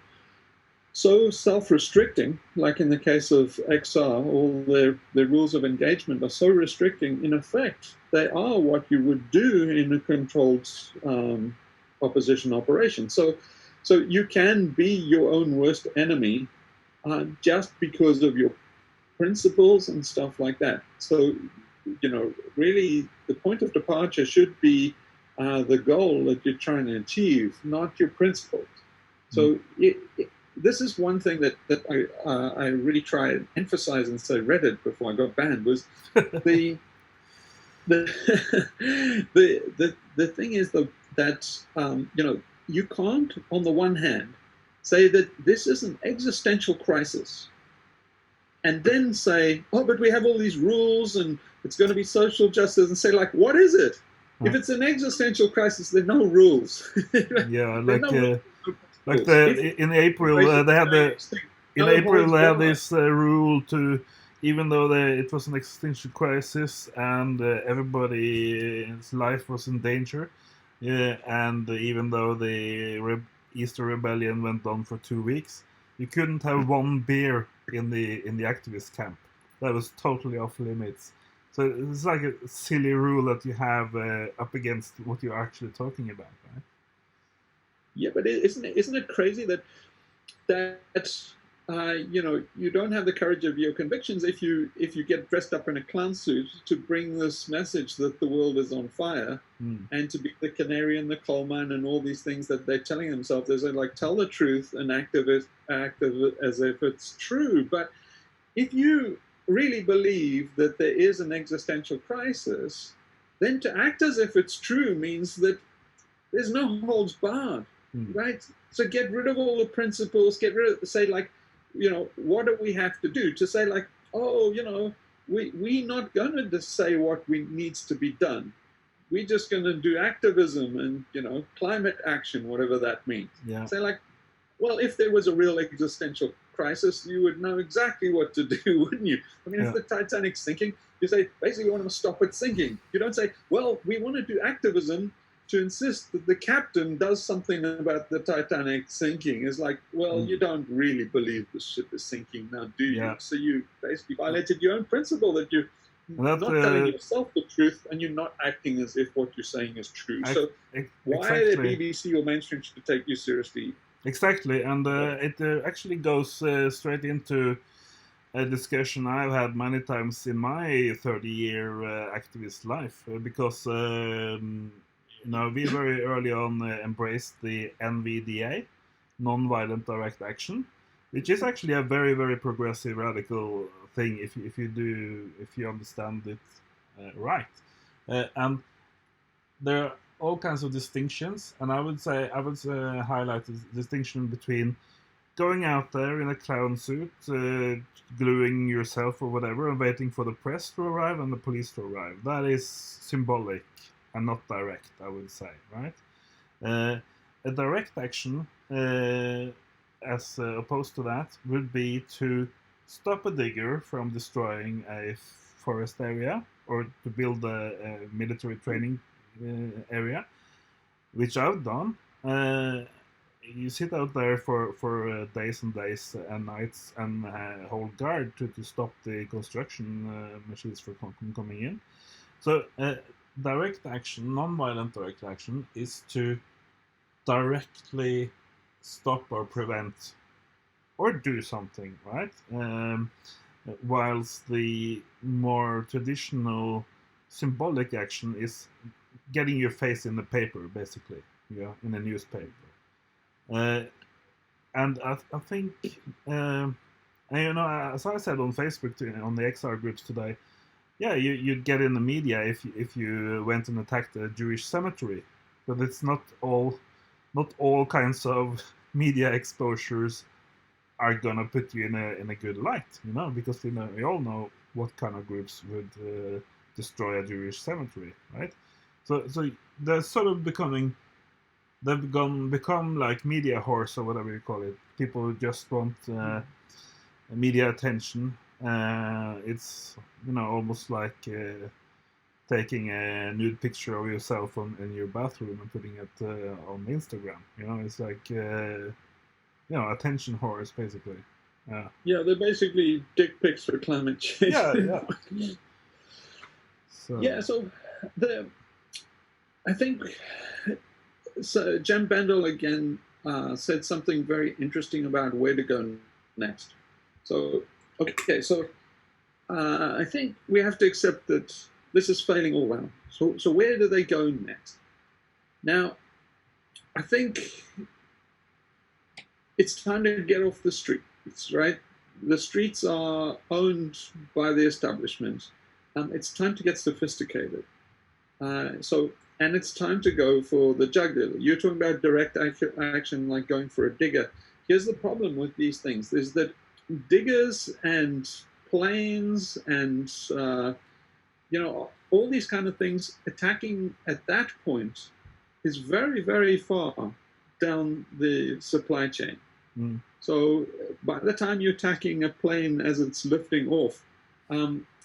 so self-restricting, like in the case of XR, all the rules of engagement are so restricting. In effect, they are what you would do in a controlled opposition operation. So you can be your own worst enemy just because of your principles and stuff like that. So, really the point of departure should be the goal that you're trying to achieve, not your principles. So this is one thing that I really try and emphasize and say Reddit before I got banned was the thing is that you can't, on the one hand, say that this is an existential crisis and then say, oh, but we have all these rules and it's going to be social justice, and say, like, what is it? If it's an existential crisis, there are no rules. Yeah, like in April they had this rule to, even though it was an existential crisis and everybody's life was in danger, and even though the Easter Rebellion went on for 2 weeks, you couldn't have one beer in the activist camp. That was totally off limits. So it's like a silly rule that you have up against what you're actually talking about, right? Yeah, but isn't it crazy that you don't have the courage of your convictions if you get dressed up in a clown suit to bring this message that the world is on fire, and to be the canary in the coal mine and all these things that they're telling themselves. They're like, tell the truth and act as if it's true. But if you really believe that there is an existential crisis, then to act as if it's true means that there's no holds barred, right? So get rid of all the principles, say like, what do we have to do? To say like, we're not going to just say what needs to be done. We're just going to do activism and, climate action, whatever that means. Yeah. Say like, well, if there was a real existential crisis, you would know exactly what to do, wouldn't you? I mean, if the Titanic's sinking, you say, basically, we want to stop it sinking. You don't say, well, we want to do activism to insist that the captain does something about the Titanic sinking. It's like, well, you don't really believe the ship is sinking now, do you? Yeah. So you basically violated your own principle that you're not telling yourself the truth, and you're not acting as if what you're saying is true. So why the BBC or mainstream should take you seriously? Exactly, and it actually goes straight into a discussion I've had many times in my 30-year activist life, because we very early on embraced the NVDA, non-violent direct action, which is actually a very, very progressive, radical thing if you understand it right, and there are all kinds of distinctions, and I would highlight the distinction between going out there in a clown suit, gluing yourself or whatever, and waiting for the press to arrive and the police to arrive. That is symbolic and not direct, I would say, right? A direct action, as opposed to that, would be to stop a digger from destroying a forest area or to build a military training area, which I've done. You sit out there for days and days and nights and hold guard to stop the construction machines from coming in. So direct action, non-violent direct action, is to directly stop or prevent or do something, right? Whilst the more traditional symbolic action is getting your face in the paper, basically, in a newspaper. And I think, as I said on Facebook, on the XR groups today, you'd get in the media if you went and attacked a Jewish cemetery, but it's not all kinds of media exposures are gonna put you in a good light, because we all know what kind of groups would destroy a Jewish cemetery, right? So they're sort of become like media horse or whatever you call it. People just want media attention. It's almost like taking a nude picture of yourself in your bathroom and putting it on Instagram. It's like attention horse basically. Yeah, they're basically dick pics for climate change. Yeah. So I think Jem Bendel again said something very interesting about where to go next. So I think we have to accept that this is failing all round. So where do they go next? Now, I think it's time to get off the streets, right? The streets are owned by the establishment. It's time to get sophisticated. And it's time to go for the jugular. You're talking about direct action, like going for a digger. Here's the problem with these things, is that diggers and planes and, all these kind of things, attacking at that point is very, very far down the supply chain. So by the time you're attacking a plane as it's lifting off,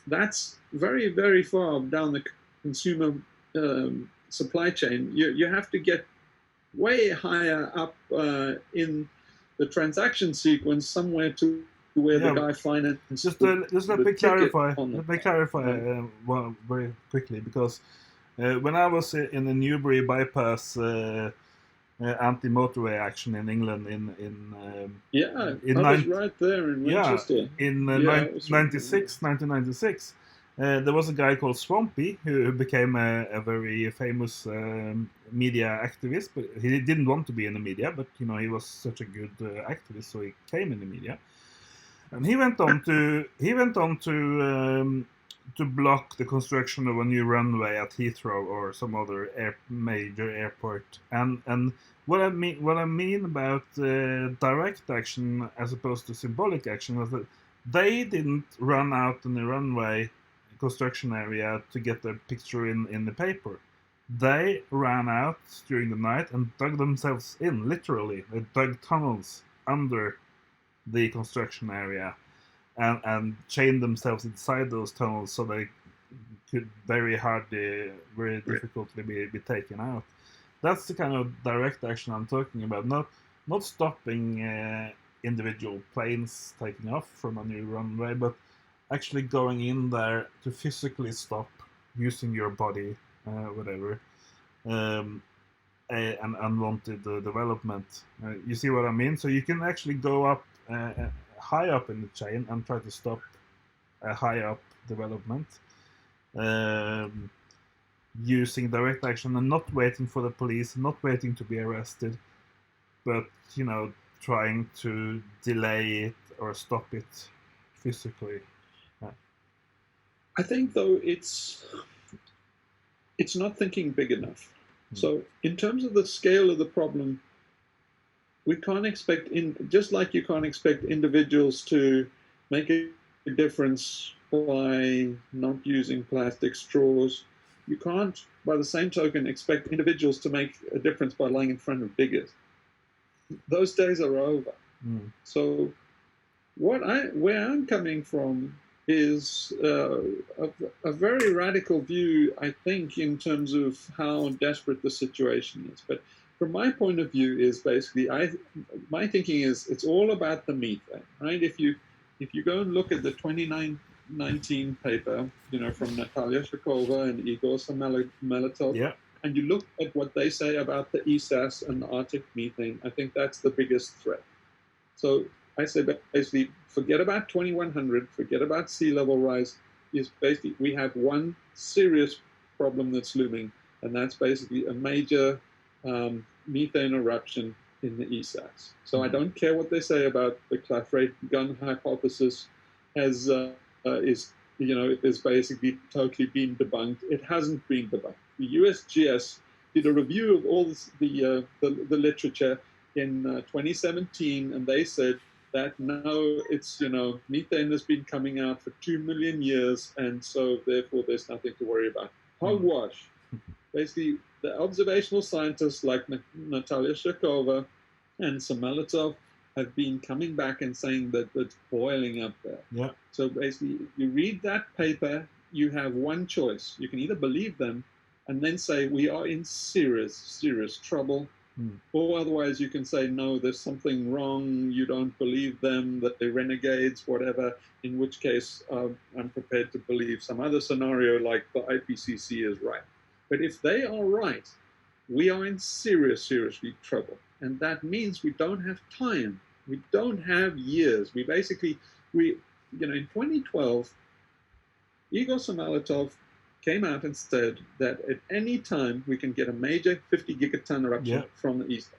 that's very, very far down the consumer supply chain. You have to get way higher up in the transaction sequence, somewhere to where the guy finances. Just let me clarify. Very quickly, because when I was in the Newbury bypass anti-motorway action in England in Yeah, in I was nine- right there in yeah, Winchester. in Yeah, it was- 1996. There was a guy called Swampy who became a very famous media activist, but he didn't want to be in the media, but you know he was such a good activist, so he came in the media, and he went on to block the construction of a new runway at Heathrow or some other major airport, and what I mean about direct action as opposed to symbolic action was that they didn't run out in the runway construction area to get their picture in the paper. They ran out during the night and dug themselves in, literally. They dug tunnels under the construction area and chained themselves inside those tunnels so they could very difficultly be taken out. That's the kind of direct action I'm talking about. Not stopping individual planes taking off from a new runway, but actually going in there to physically stop using your body, whatever, an unwanted development. You see what I mean? So you can actually go up high up in the chain and try to stop a high up development using direct action and not waiting for the police, not waiting to be arrested, but you know, trying to delay it or stop it physically. I think though it's not thinking big enough. So in terms of the scale of the problem, we can't expect just like you can't expect individuals to make a difference by not using plastic straws. You can't, by the same token, expect individuals to make a difference by lying in front of diggers. Those days are over. So where I'm coming from is a very radical view, I think, in terms of how desperate the situation is. But from my point of view, is basically my thinking is it's all about the methane, right? If you go and look at the 2019 paper, you know, from Natalia Shkova and Igor Sameletov, and you look at what they say about the ESAS and the Arctic methane, I think that's the biggest threat. So I say basically, forget about 2100, forget about sea level rise. Is basically we have one serious problem that's looming, and that's basically a major methane eruption in the ESAS. So I don't care what they say about the Catharsis gun hypothesis, is basically totally been debunked. It hasn't been debunked. The USGS did a review of all the literature in 2017, and they said that no, it's, you know, methane has been coming out for 2 million years, and so therefore there's nothing to worry about. Hogwash. Basically, the observational scientists like Natalia Shkova and Sameletov have been coming back and saying that it's boiling up there. Yeah. So basically, you read that paper, you have one choice. You can either believe them and then say we are in serious, serious trouble, or otherwise you can say, no, there's something wrong, you don't believe them, that they're renegades, whatever, in which case I'm prepared to believe some other scenario like the IPCC is right. But if they are right, we are in serious, seriously trouble. And that means we don't have time. We don't have years. In 2012, Igor Sameletov came out and said that at any time we can get a major 50 gigaton eruption from the east,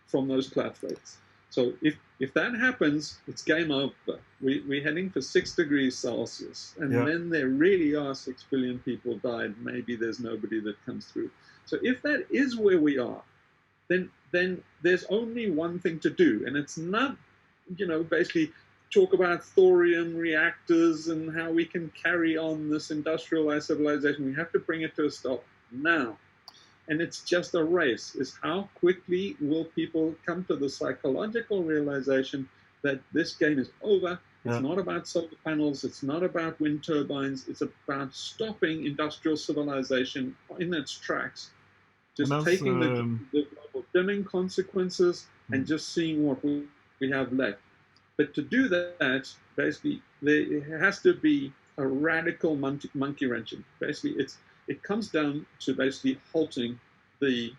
from those cloud flakes. So if that happens, it's game over. We're heading for 6 degrees Celsius. And then there really are 6 billion people died. Maybe there's nobody that comes through. So if that is where we are, then there's only one thing to do. And it's not, basically talk about thorium reactors and how we can carry on this industrialized civilization. We have to bring it to a stop now. And it's just a race, is how quickly will people come to the psychological realization that this game is over. It's not about solar panels. It's not about wind turbines. It's about stopping industrial civilization in its tracks. Just taking the global dimming consequences and just seeing what we have left. But to do that, basically, there has to be a radical monkey wrenching. Basically, it comes down to basically halting the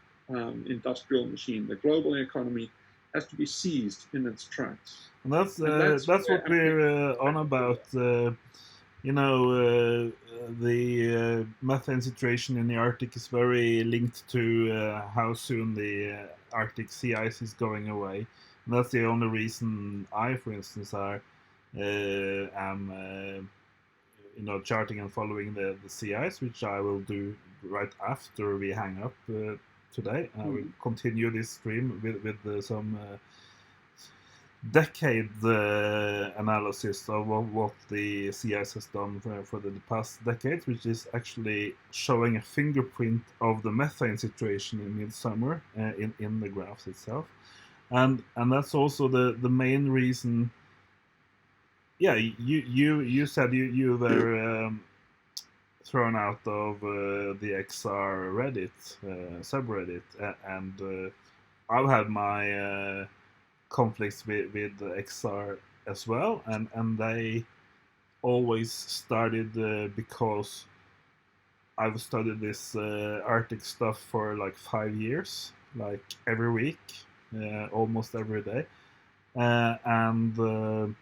industrial machine. The global economy has to be seized in its tracks. And that's that's what we're on about. The methane situation in the Arctic is very linked to how soon the Arctic sea ice is going away. And that's the only reason I, for instance, am charting and following the sea ice, which I will do right after we hang up today. I will continue this stream with some decade analysis of what the sea ice has done for the past decades, which is actually showing a fingerprint of the methane situation in midsummer in the graphs itself, and that's also the main reason. Yeah, you said you were thrown out of the XR Reddit subreddit, and I've had my conflicts with XR as well, and they always started because I've studied this Arctic stuff for like 5 years, like every week, almost every day, and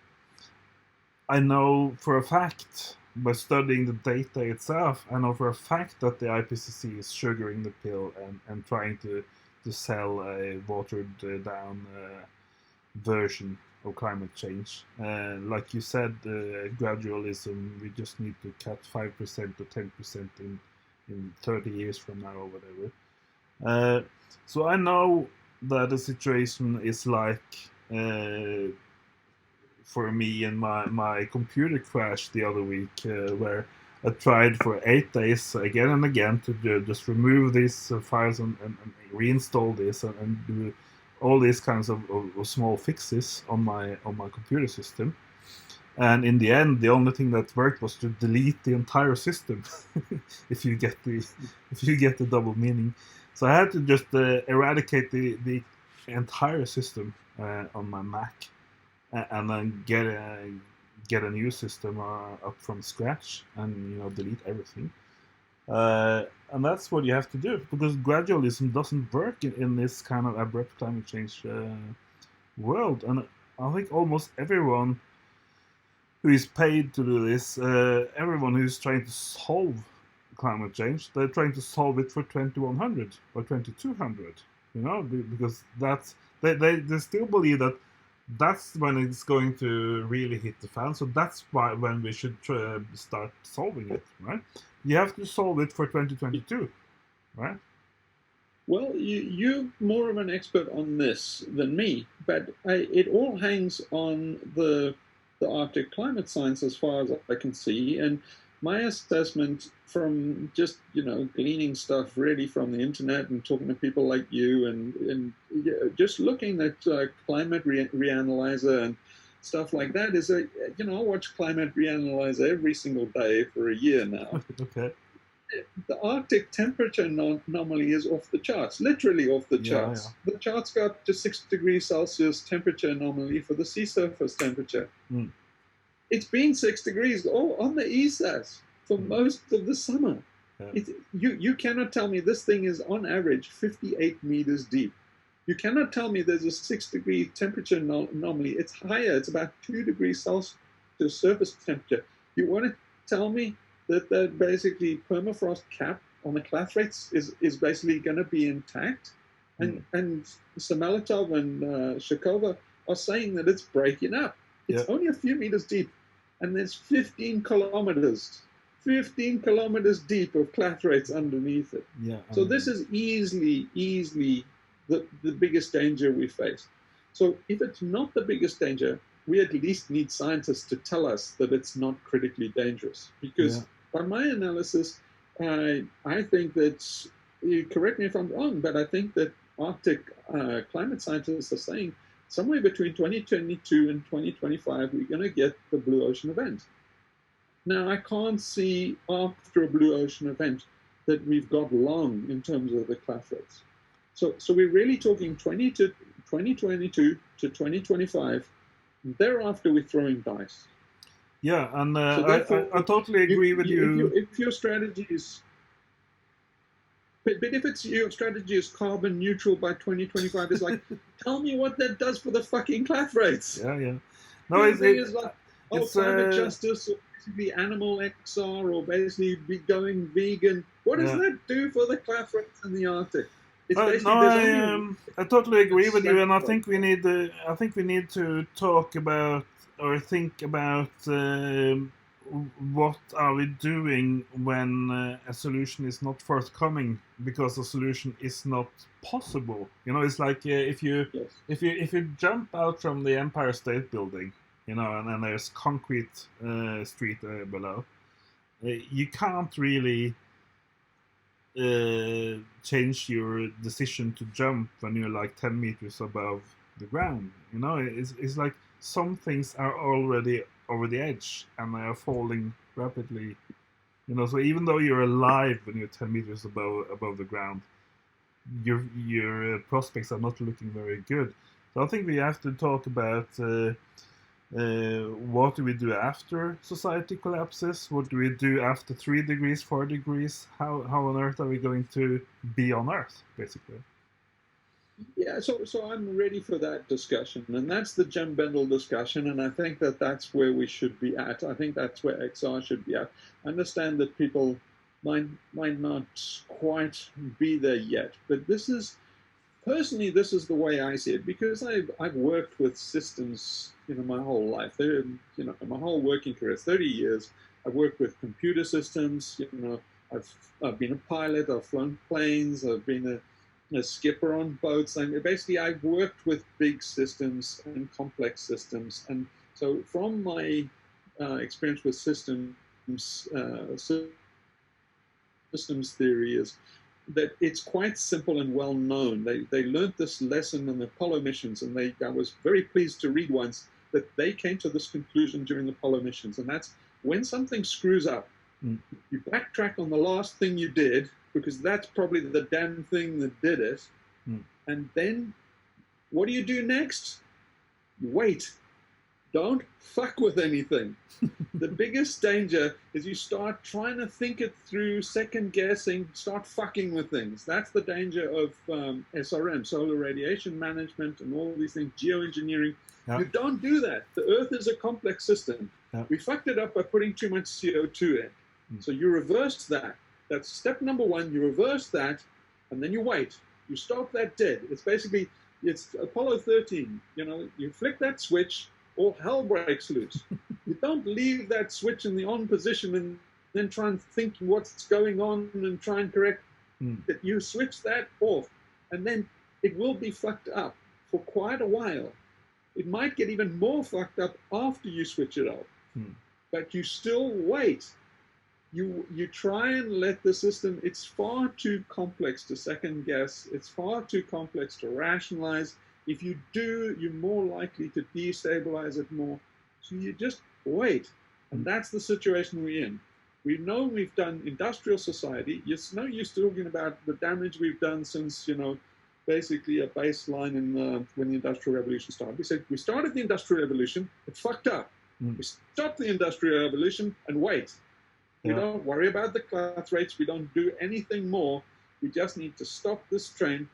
I know for a fact, by studying the data itself, I know for a fact that the IPCC is sugaring the pill and trying to sell a watered down version of climate change. Like you said, gradualism, we just need to cut 5% or 10% in 30 years from now or whatever. So I know that the situation is like for me and my computer crashed the other week, where I tried for 8 days again and again to just remove these files and reinstall this and do all these kinds of small fixes on my computer system. And in the end, the only thing that worked was to delete the entire system. if you get the double meaning. So I had to just eradicate the entire system on my Mac, and then get a new system up from scratch, and delete everything. And that's what you have to do, because gradualism doesn't work in this kind of abrupt climate change world. And I think almost everyone who is paid to do this, everyone who's trying to solve climate change, they're trying to solve it for 2100 or 2200, because that's they still believe that that's when it's going to really hit the fan. So that's why when we should start solving it, right? You have to solve it for 2022, right? Well, you're more of an expert on this than me, but it all hangs on the Arctic climate science as far as I can see. And my assessment from just, gleaning stuff really from the internet and talking to people like you and just looking at Climate Reanalyzer and stuff like that is I watch Climate Reanalyzer every single day for a year now. Okay. The Arctic temperature anomaly is off the charts, literally off the charts. Yeah. The charts go up to 6 degrees Celsius temperature anomaly for the sea surface temperature. Mm. It's been 6 degrees on the ESAS for most of the summer. Yeah. You cannot tell me this thing is on average 58 meters deep. You cannot tell me there's a 6 degree temperature anomaly. It's higher. It's about 2 degrees Celsius surface temperature. You want to tell me that basically permafrost cap on the clathrates is basically going to be intact? And Sameletov and Shakova are saying that it's breaking up. It's only a few meters deep, and there's 15 kilometers deep of clathrates underneath it. Yeah. So this is easily the biggest danger we face. So if it's not the biggest danger, we at least need scientists to tell us that it's not critically dangerous. Because by my analysis, I think that, correct me if I'm wrong, but I think that Arctic climate scientists are saying somewhere between 2022 and 2025, we're going to get the blue ocean event. Now, I can't see after a blue ocean event that we've got long in terms of the clathrates. So we're really talking 2022 to 2025. Thereafter, we're throwing dice. Yeah, and I totally agree with you. If your strategy is... But if it's your strategy is carbon neutral by 2025, it's like, tell me what that does for the fucking clat rates. Yeah. No, The thing is like, it's climate justice, or basically animal XR, or basically be going vegan. What does that do for the clat rates in the Arctic? It's basically I totally agree with you, and I slack think we need to talk about or think about what are we doing when a solution is not forthcoming because the solution is not possible. You know, it's like if you jump out from the Empire State Building, you know, and then there's concrete street below, you can't really change your decision to jump when you're like 10 meters above the ground. You know, it's like some things are already over the edge and they are falling rapidly. You know, so even though you're alive when you're 10 meters above the ground, your prospects are not looking very good. So I think we have to talk about what do we do after society collapses? What do we do after 3 degrees, 4 degrees? How on earth are we going to be on Earth, basically? Yeah, so I'm ready for that discussion, and that's the Jim Bendel discussion, and I think that that's where we should be at. I think that's where XR should be at. I understand that people might not quite be there yet, but personally, this is the way I see it, because I've worked with systems, you know, my whole life. You know, my whole working career, 30 years. I've worked with computer systems. You know, I've been a pilot. I've flown planes. I've been a skipper on boats. Basically, I've worked with big systems and complex systems. And so, from my experience with systems theory is that it's quite simple and well known. They learned this lesson in the Apollo missions, and I was very pleased to read once that they came to this conclusion during the Apollo missions, and that's when something screws up, you backtrack on the last thing you did, because that's probably the damn thing that did it, and then what do you do next? Wait. Don't fuck with anything. The biggest danger is you start trying to think it through, second guessing, start fucking with things. That's the danger of SRM, solar radiation management, and all these things, geoengineering. Yep. You don't do that. The Earth is a complex system. Yep. We fucked it up by putting too much CO2 in. So you reverse that. That's step number one. You reverse that, and then you wait. You stop that dead. It's basically, it's Apollo 13. You know, you flick that switch, all hell breaks loose. You don't leave that switch in the on position and then try and think what's going on and try and correct it. You switch that off, and then it will be fucked up for quite a while. It might get even more fucked up after you switch it off. But you still wait. You try and let the system, it's far too complex to second guess. It's far too complex to rationalize. If you do, you're more likely to destabilize it more. So you just wait. And that's the situation we're in. We know we've done industrial society. It's no use talking about the damage we've done since, you know, basically a baseline in when the Industrial Revolution started. We said we started the Industrial Revolution, it fucked up. We stopped the Industrial Revolution and wait. We don't worry about the class rates. We don't do anything more. We just need to stop this train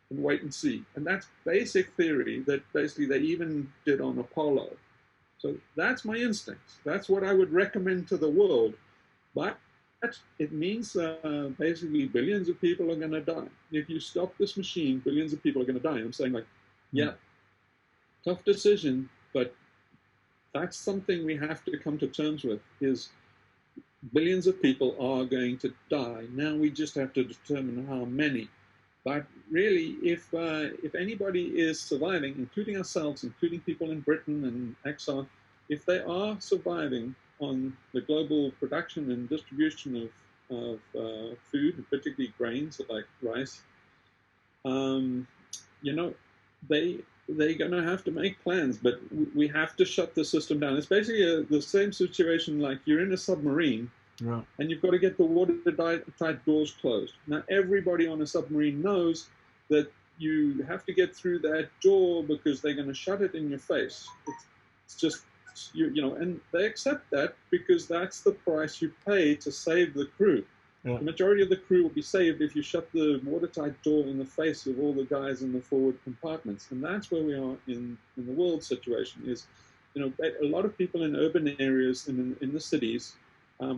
and wait and see. And that's basic theory that basically they even did on Apollo. So that's my instincts. That's what I would recommend to the world. But it means basically billions of people are going to die. If you stop this machine, billions of people are going to die. I'm saying, like, yeah, tough decision, but that's something we have to come to terms with, is billions of people are going to die. Now we just have to determine how many. But really, if anybody is surviving, including ourselves, including people in Britain and Exxon, if they are surviving on the global production and distribution of food, particularly grains like rice, you know, they're going to have to make plans, but we have to shut the system down. It's basically the same situation like you're in a submarine, and you've got to get the watertight doors closed. Now, everybody on a submarine knows that you have to get through that door because they're going to shut it in your face. It's just, you know, and they accept that because that's the price you pay to save the crew. Yeah. The majority of the crew will be saved if you shut the watertight door in the face of all the guys in the forward compartments. And that's where we are in the world situation is, a lot of people in urban areas and in the cities,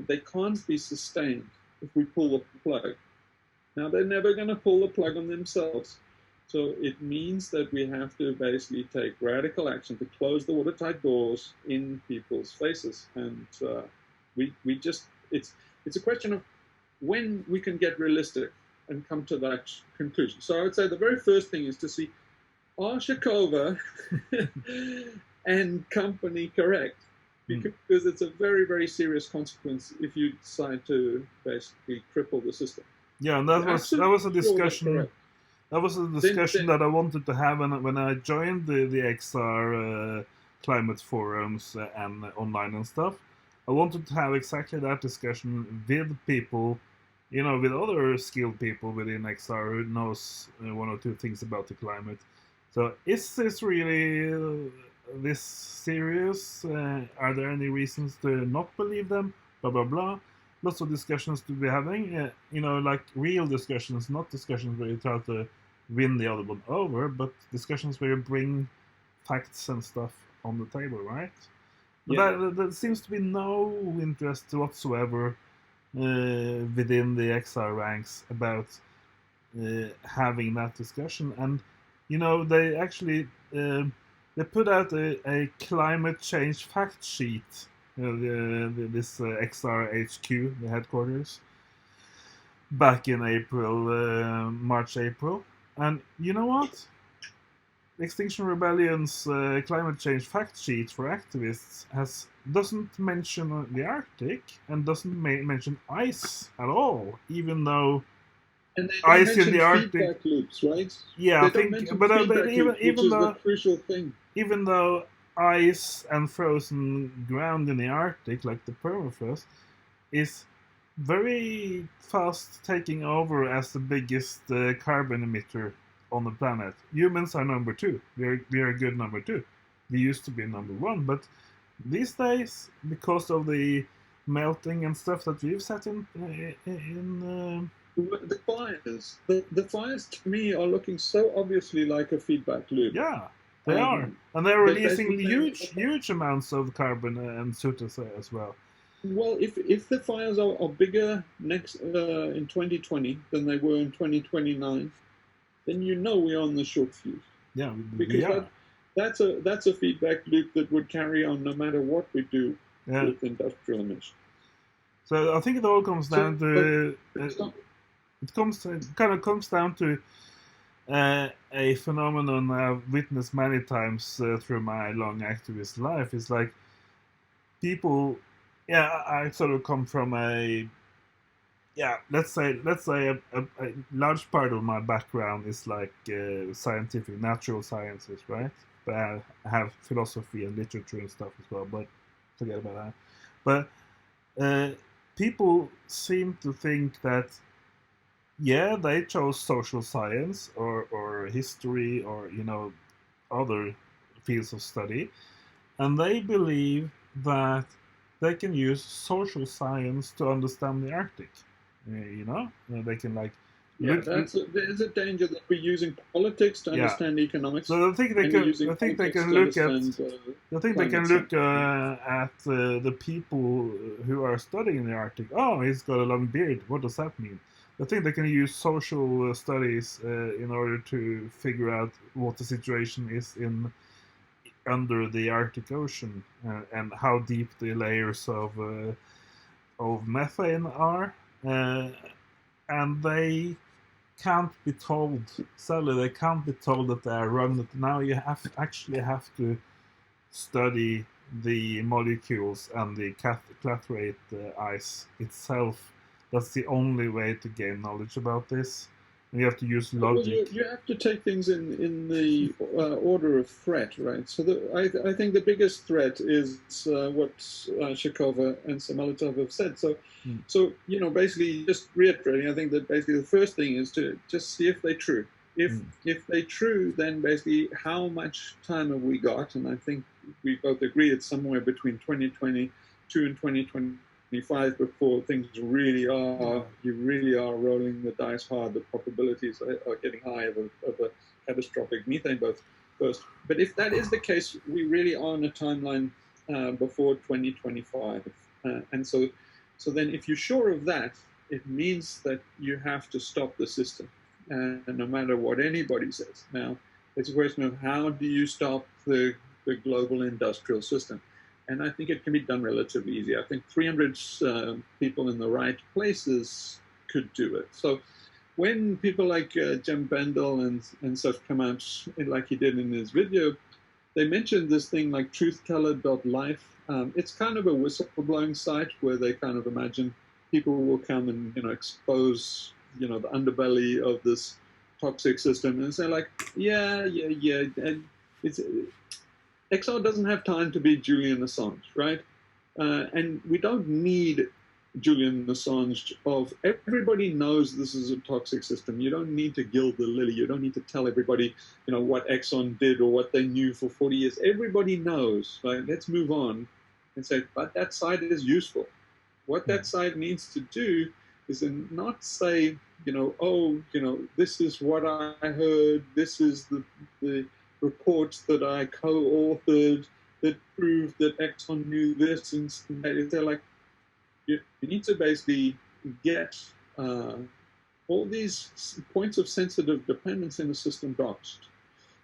they can't be sustained if we pull the plug. Now, they're never going to pull the plug on themselves. So it means that we have to basically take radical action to close the watertight doors in people's faces. And we just, it's a question of when we can get realistic and come to that conclusion. So I would say the very first thing is to see, are Chenoweth and company correct? Because it's a very, very serious consequence if you decide to basically cripple the system. Yeah, and that was a discussion. That was a discussion that I wanted to have when I joined the XR climate forums and online and stuff. I wanted to have exactly that discussion with people, with other skilled people within XR who knows one or two things about the climate. So is this really this serious? Are there any reasons to not believe them? Blah, blah, blah. Lots of discussions to be having, like real discussions, not discussions where you try to win the other one over, but discussions where you bring facts and stuff on the table, right? But Yeah. there seems to be no interest whatsoever within the XR ranks about having that discussion. And, they actually they put out a climate change fact sheet. This XR HQ, the headquarters, back in March, April. And you know what? Extinction Rebellion's climate change fact sheet for activists doesn't mention the Arctic and doesn't mention ice at all, even though and they ice in the Arctic feedback loops, right? Yeah, they I think, but even though the crucial thing. Even though ice and frozen ground in the Arctic, like the permafrost, is very fast taking over as the biggest carbon emitter on the planet. Humans are number 2. We are a good number 2. We used to be number 1, but these days, because of the melting and stuff that we've set in the fires, the fires to me are looking so obviously like a feedback loop. Yeah. They are, and they're releasing huge amounts of carbon and soot as well. Well, if the fires are bigger next in 2020 than they were in 2029, then we're on the short fuse. Yeah, because that's a feedback loop that would carry on no matter what we do with industrial emissions. So I think it all comes down to it comes down to a phenomenon I've witnessed many times through my long activist life. Is like people, I sort of come from let's say a large part of my background is like scientific, natural sciences, right? But I have philosophy and literature and stuff as well, but forget about that. But people seem to think that they chose social science or history or other fields of study, and they believe that they can use social science to understand the Arctic. They can there's a danger that we're using politics to understand economics. So I think they can look at the people who are studying the Arctic. Oh, he's got a long beard. What does that mean? I think they can use social studies in order to figure out what the situation is under the Arctic Ocean and how deep the layers of methane are, and they can't be told. Sadly, they can't be told that they are wrong. That now you actually have to study the molecules and the Catharate ice itself. That's the only way to gain knowledge about this. And you have to use logic. Well, you have to take things in the order of threat, right? So I think the biggest threat is what Chenoweth and Symbolic have said. So basically, just reiterating, I think that basically the first thing is to just see if they're true. If they're true, then basically how much time have we got? And I think we both agree it's somewhere between 2022 and 2025 2025 before things really are, you really are rolling the dice hard. The probabilities are getting high of a catastrophic methane burst. But if that is the case, we really are on a timeline before 2025. And so then if you're sure of that, it means that you have to stop the system, no matter what anybody says. Now, it's a question of how do you stop the global industrial system? And I think it can be done relatively easy. I think 300 people in the right places could do it. So when people like Jim Bendel and such come out, like he did in his video, they mentioned this thing like truthteller.life. It's kind of a whistleblowing site where they kind of imagine people will come and expose the underbelly of this toxic system and say like, yeah, and it's XR doesn't have time to be Julian Assange, right? And we don't need Julian Assange everybody knows this is a toxic system. You don't need to gild the lily. You don't need to tell everybody, what Exxon did or what they knew for 40 years. Everybody knows, right? Let's move on and say, but that site is useful. What that site needs to do is not say, this is what I heard, this is the reports that I co-authored that proved that Exxon knew this, and they're like, you need to basically get all these points of sensitive dependence in the system doxed.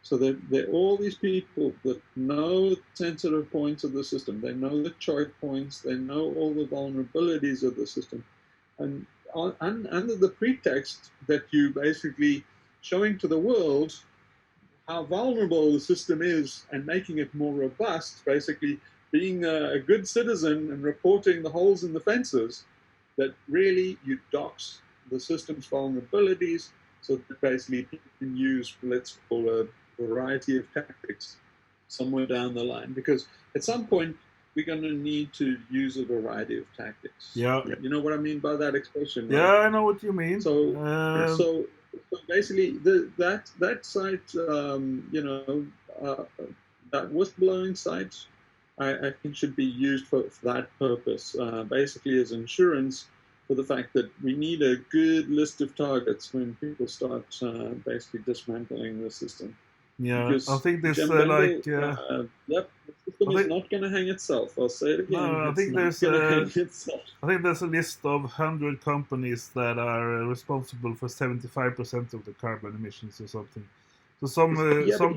So that all these people that know the sensitive points of the system, they know the choke points, they know all the vulnerabilities of the system, and under the pretext that you basically showing to the world how vulnerable the system is and making it more robust, basically being a good citizen and reporting the holes in the fences, that really you dox the system's vulnerabilities so that basically people can use, let's call a variety of tactics somewhere down the line. Because at some point, we're going to need to use a variety of tactics. Yeah. You know what I mean by that expression, right? Yeah, I know what you mean. So basically, that site, that whistleblowing site, I think should be used for that purpose, basically as insurance for the fact that we need a good list of targets when people start basically dismantling the system. Yeah, because I think this yep, the system is not going to hang itself. I'll say it again. No, I think it's not going to hang itself. I think there's a list of 100 companies that are responsible for 75% of the carbon emissions or something. So some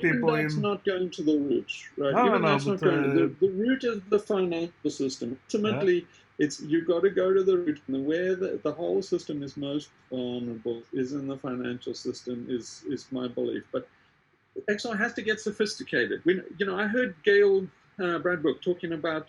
people that's not going to the root, right? The root is the financial system. Ultimately, it's you got to go to the root, and where the whole system is most vulnerable is in the financial system. Is my belief, but Exxon has to get sophisticated. I heard Gail Bradbrook talking about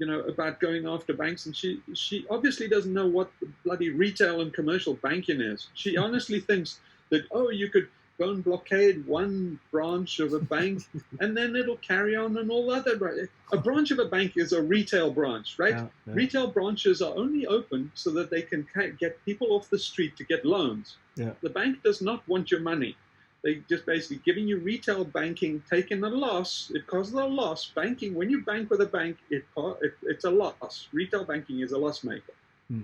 about going after banks, and she obviously doesn't know what the bloody retail and commercial banking is. She honestly thinks that you could go and blockade one branch of a bank and then it'll carry on and all other. A branch of a bank is a retail branch, right? Yeah. Retail branches are only open so that they can get people off the street to get loans. Yeah. The bank does not want your money. They just basically giving you retail banking, taking a loss. It causes a loss. Banking, when you bank with a bank, it's a loss. Retail banking is a loss maker.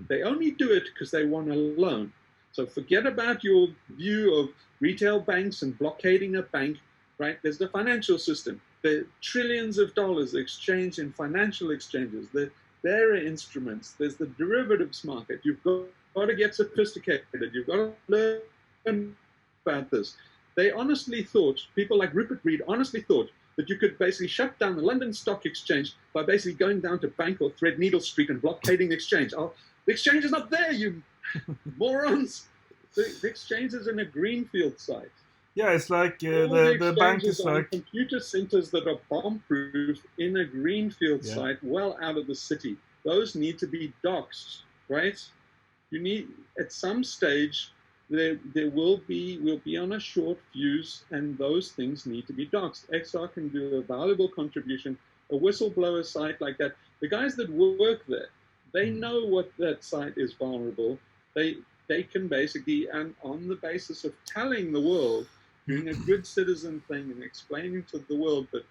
They only do it because they want a loan. So forget about your view of retail banks and blockading a bank, right? There's the financial system. There are trillions of dollars exchanged in financial exchanges. The bearer instruments. There's the derivatives market. You've got to get sophisticated. You've got to learn about this. They honestly thought, people like Rupert Reed honestly thought that you could basically shut down the London Stock Exchange by basically going down to Bank or Threadneedle Street and blockading the exchange. The exchange is not there, you morons. The exchange is in a greenfield site. Yeah, it's like the bank is like computer centers that are bomb-proof in a greenfield site well out of the city. Those need to be doxed, right? You need, at some stage, we'll be on a short fuse, and those things need to be doxed. XR can do a valuable contribution. A whistleblower site like that, the guys that work there, they know what that site is vulnerable. They can basically, and on the basis of telling the world, doing a good citizen thing and explaining to the world that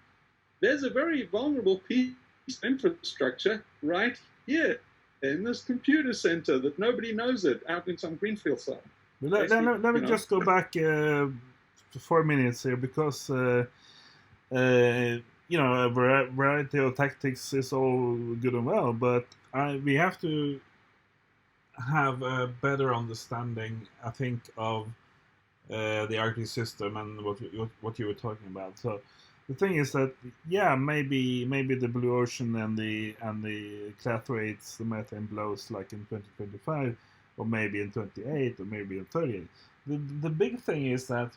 there's a very vulnerable piece of infrastructure right Yeah, in this computer center that nobody knows it, out in some greenfield site. Let me just go back 4 minutes here, because a variety of tactics is all good and well, but we have to have a better understanding, I think, of the Arctic system and what you were talking about. So the thing is that, yeah, maybe the blue ocean and the clathrates, the methane blows like in 2025, or maybe in 28, or maybe in 38. The big thing is that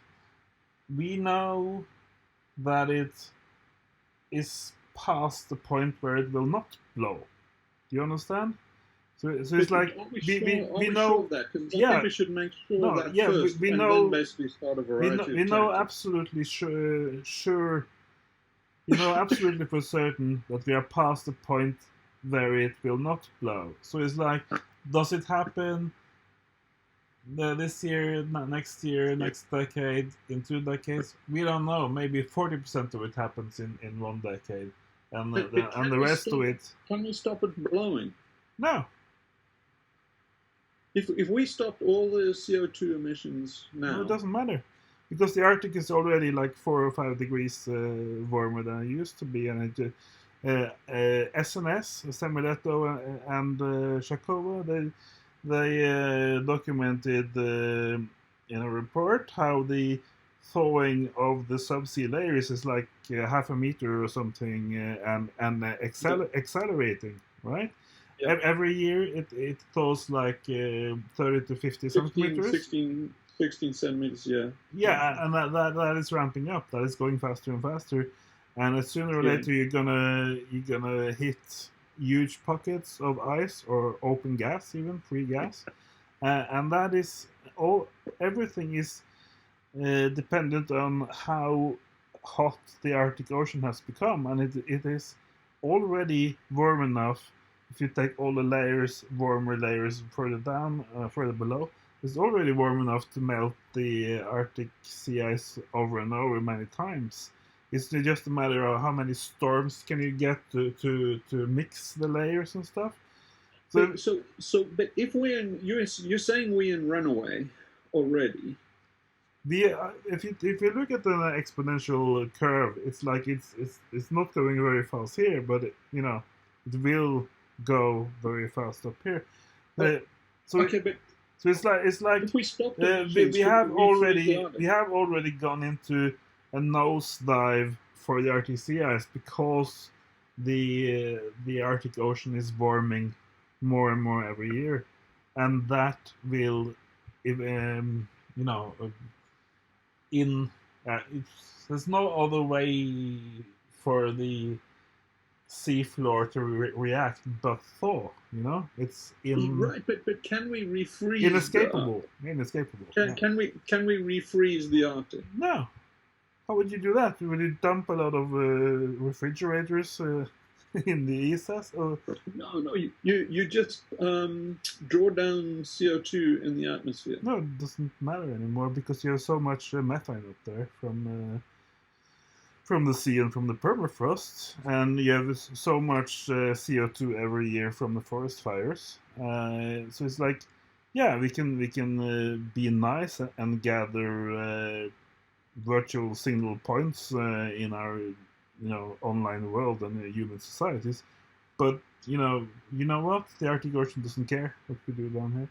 we know that it is past the point where it will not blow. Do you understand? So it's like we know sure that, because I yeah think we should make sure no that yeah first, we and know then basically start a variety we of know tactics. absolutely sure you know absolutely for certain that we are past the point where it will not blow. So it's like, does it happen this year, next year, next decade, in 2 decades? We don't know. Maybe 40% of it happens in 1 decade, and But and the rest of it, can we stop it blowing? no. If we stopped all the CO2 emissions now, No, it doesn't matter, because the Arctic is already like 4 or 5 degrees warmer than it used to be, and SNS, Semiletto, and Shakova, they documented in a report how the thawing of the subsea layers is like half a meter or something, and accelerating, right? Yeah. Every year it thaws like 30 to 50 centimeters. 16 centimeters, yeah. Yeah, and that is ramping up. That is going faster and faster, and sooner or Yeah. later you're gonna hit huge pockets of ice or open gas, even free gas, and that is all. Everything is dependent on how hot the Arctic Ocean has become, and it is already warm enough. If you take all the layers, warmer layers further down, further below, it's already warm enough to melt the Arctic sea ice over and over many times. It's just a matter of how many storms can you get to mix the layers and stuff. But if we're in, you're saying we're in runaway already. If you look at the exponential curve, it's like it's not going very fast here, but it will go very fast up here. So it's like if we stop we have already gone into a nosedive for the Arctic sea ice, because the Arctic Ocean is warming more and more every year, and that will there's no other way for the seafloor to react but thaw. It's right. But can we refreeze? Inescapable. Can we refreeze the Arctic? No. How would you do that? Would you dump a lot of refrigerators in the ESAs? Or? No. You just draw down CO2 in the atmosphere. No, it doesn't matter anymore, because you have so much methane up there from the sea and from the permafrost, and you have so much CO2 every year from the forest fires. So it's like, yeah, we can be nice and gather virtual signal points in our online world and human societies, but you know what? The Arctic Ocean doesn't care what we do down here.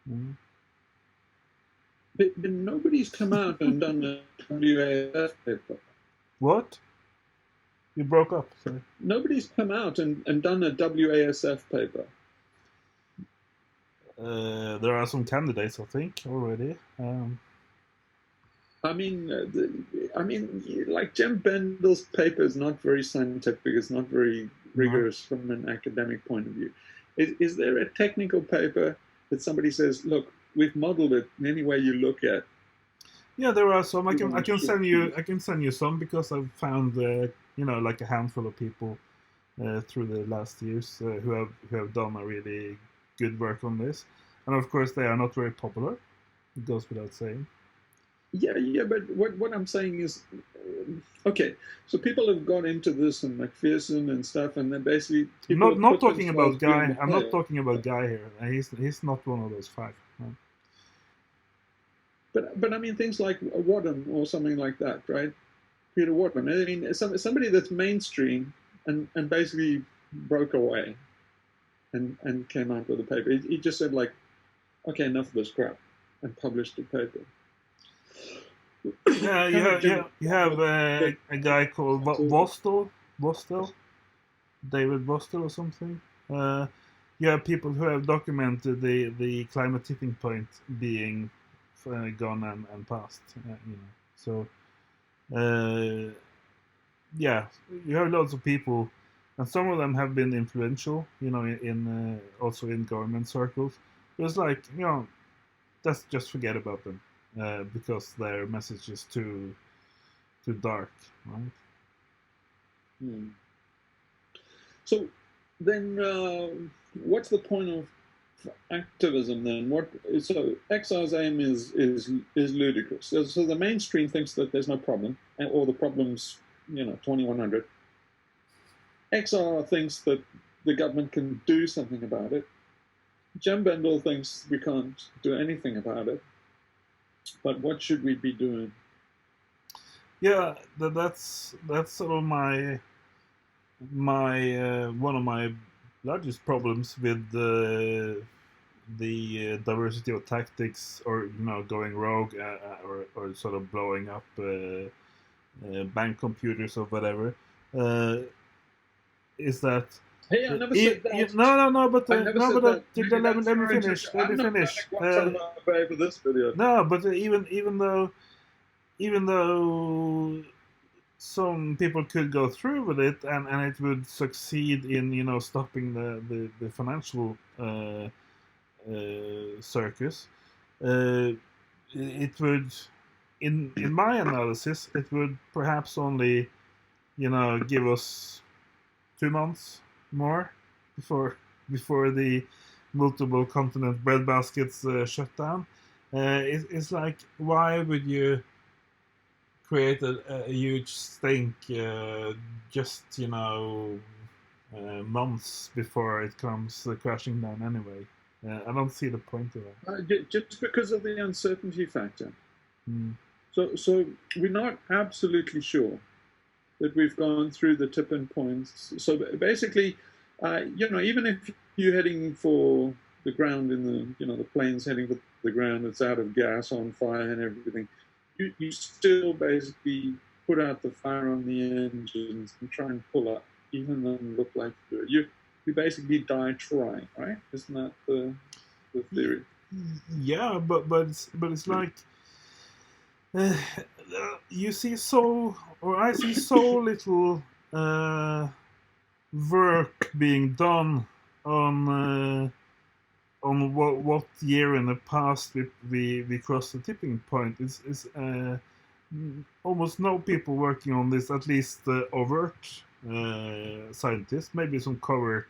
Mm-hmm. But nobody's come out and done a WASF paper. What? You broke up. Sorry. Nobody's come out and done a WASF paper. There are some candidates, I think, already. I mean, like Jem Bendel's paper is not very scientific. It's not very rigorous from an academic point of view. Is there a technical paper that somebody says, look, we've modeled it in any way you look at? Yeah, there are some. I can send you some, because I've found like a handful of people through the last years who have done a really good work on this, and of course they are not very popular. It goes without saying. Yeah, but what I'm saying is, okay, so people have got into this and McPherson and stuff, and then basically people Not have not put talking themselves about beyond the Guy. I'm not pale. talking about Guy here. He's not one of those five. No. But I mean things like Wadham or something like that, right? Peter Wadham. I mean somebody that's mainstream and basically broke away and came out with a paper. He just said like, okay, enough of this crap, and published a paper. Yeah, you have a guy called Vostell, David Vostell or something. You have people who have documented the climate tipping point being gone and past. So yeah, you have lots of people, and some of them have been influential. In also in government circles. But it's like let's just forget about them because their message is too dark, right? Hmm. So then, what's the point of activism then? So XR's aim is ludicrous. So the mainstream thinks that there's no problem, or the problem's 2100. XR thinks that the government can do something about it. Jem Bendel thinks we can't do anything about it. But what should we be doing? Yeah, that's sort of my one of my largest problems with the diversity of tactics, or going rogue, or sort of blowing up bank computers or whatever, is that Hey, I never said that. no, but I never no, said but that. let me finish. Let me I'm not going finish. to Guantanamo for this video. No, but even though some people could go through with it, and it would succeed in stopping the financial circus, it would, in my analysis, it would perhaps only give us 2 months more before the multiple continent breadbaskets shut down. It's like, why would you create a huge stink just months before it comes crashing down anyway? I don't see the point of that. Just because of the uncertainty factor. Mm. So we're not absolutely sure that we've gone through the tipping points. So basically, even if you're heading for the ground in the plane's heading for the ground, it's out of gas, on fire, and everything, you still basically put out the fire on the engines and try and pull up, even though it look like you basically die trying, right? Isn't that the theory? Yeah, but it's like you see I see so little work being done on what year in the past we crossed the tipping point. It's almost no people working on this, at least overt scientists. Maybe some covert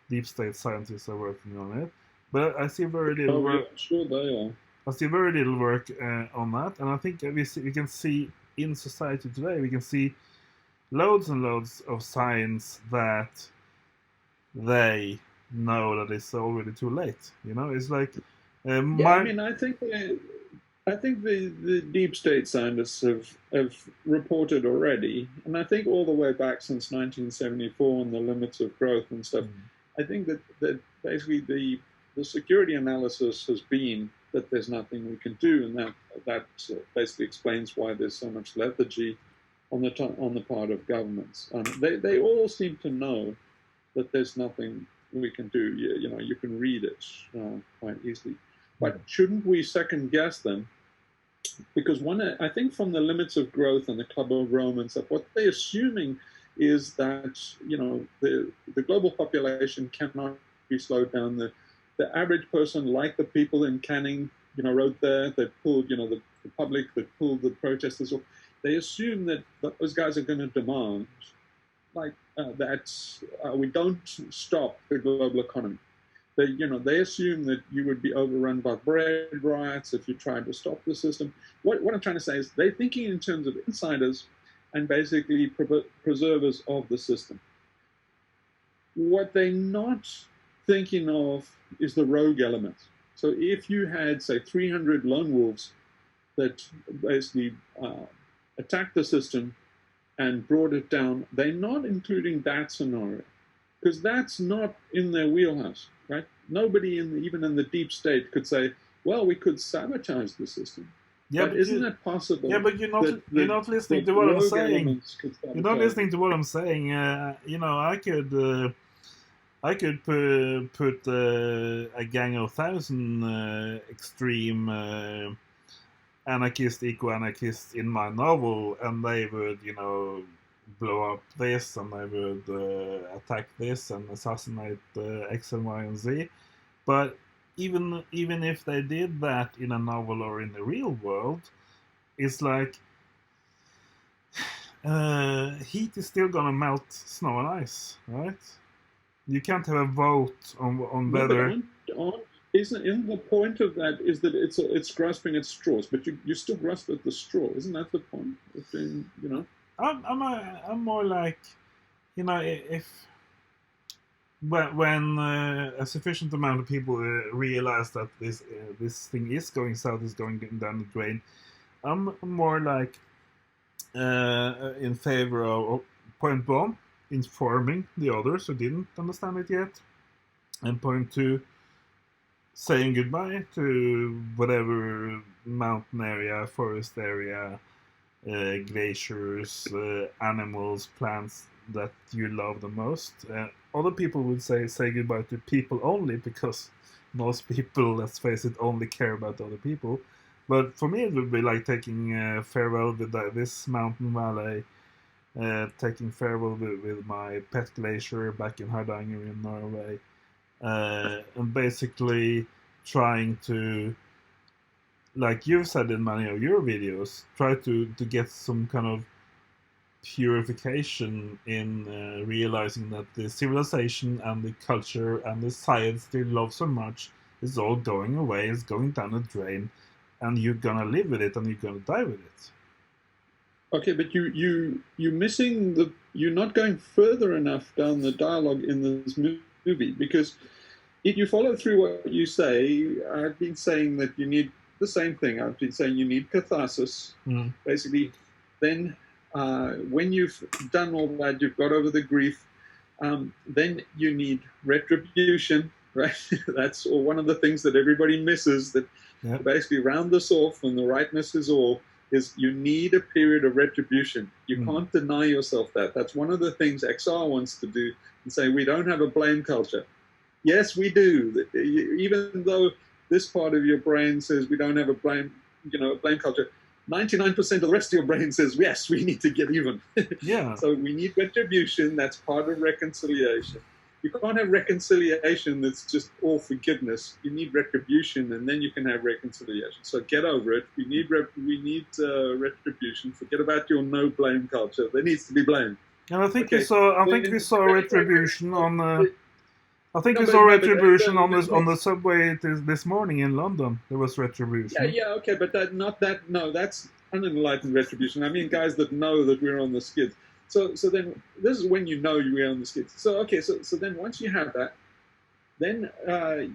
deep state scientists are working on it, but I see very little work. Sure they are. I see very little work on that, and I think we can see in society today, we can see loads and loads of signs that they know that it's already too late. It's like I mean, I think the deep state scientists have reported already, and I think all the way back since 1974 on the limits of growth and stuff. I think that basically the security analysis has been that there's nothing we can do, and that basically explains why there's so much lethargy on the part of governments. They all seem to know that there's nothing we can do. You can read it quite easily. But shouldn't we second guess them? Because I think from the limits of growth and the Club of Rome and stuff, what they're assuming is that the global population cannot be slowed down. The average person, like the people in Canning, wrote there, that pulled, the public that pulled the protesters off, they assume that those guys are going to demand that we don't stop the global economy. they assume that you would be overrun by bread riots if you tried to stop the system. What I'm trying to say is they're thinking in terms of insiders and basically preservers of the system. What they're not thinking of is the rogue element. So if you had, say, 300 lone wolves that basically attacked the system and brought it down, they're not including that scenario, because that's not in their wheelhouse, right? Nobody even in the deep state could say, well, we could sabotage the system. Yeah, but isn't that possible? Yeah, but you're not listening to what I'm saying. You're not listening to what I'm saying. I could put a gang of 1,000 extreme anarchists, eco-anarchists in my novel, and they would, blow up this, and they would attack this and assassinate X and Y and Z. But even if they did that in a novel or in the real world, it's like heat is still gonna melt snow and ice, right? You can't have a vote on whether. Isn't the point of that is that it's grasping at straws, but you still grasp at the straw. Isn't that the point? I'm more like, if when a sufficient amount of people realize that this thing is going south, is going down the drain, I'm more like in favor of point one, informing the others who didn't understand it yet, and point two, saying goodbye to whatever mountain area, forest area, glaciers, animals, plants that you love the most. Other people would say goodbye to people only, because most people, let's face it, only care about other people. But for me, it would be like taking farewell with this mountain valley, taking farewell with my pet glacier back in Hardanger in Norway, and basically trying to, like you've said in many of your videos, try to get some kind of purification in realizing that the civilization and the culture and the science they love so much is all going away, it's going down the drain, and you're gonna live with it and you're gonna die with it. Okay, but you're missing you're not going further enough down the dialogue in this movie, because if you follow through what you say, I've been saying that you need the same thing. I've been saying you need catharsis. Basically, then when you've done all that, you've got over the grief, then you need retribution, right? That's one of the things that everybody misses, that basically round this off, and the rightness is all, is you need a period of retribution. You can't deny yourself that. That's one of the things XR wants to do, and say we don't have a blame culture. Yes, we do. Even though this part of your brain says we don't have a blame culture, 99% of the rest of your brain says, yes, we need to get even. Yeah. So we need retribution. That's part of reconciliation. You can't have reconciliation that's just all forgiveness. You need retribution, and then you can have reconciliation. So get over it. We need retribution. Forget about your no blame culture. There needs to be blame. And I think we saw retribution on. I think we saw retribution on the subway this morning in London. There was retribution. Yeah, okay, but that's unenlightened retribution. I mean, guys that know that we're on the skids. So then this is when you know we're on the skids. So then once you have that, then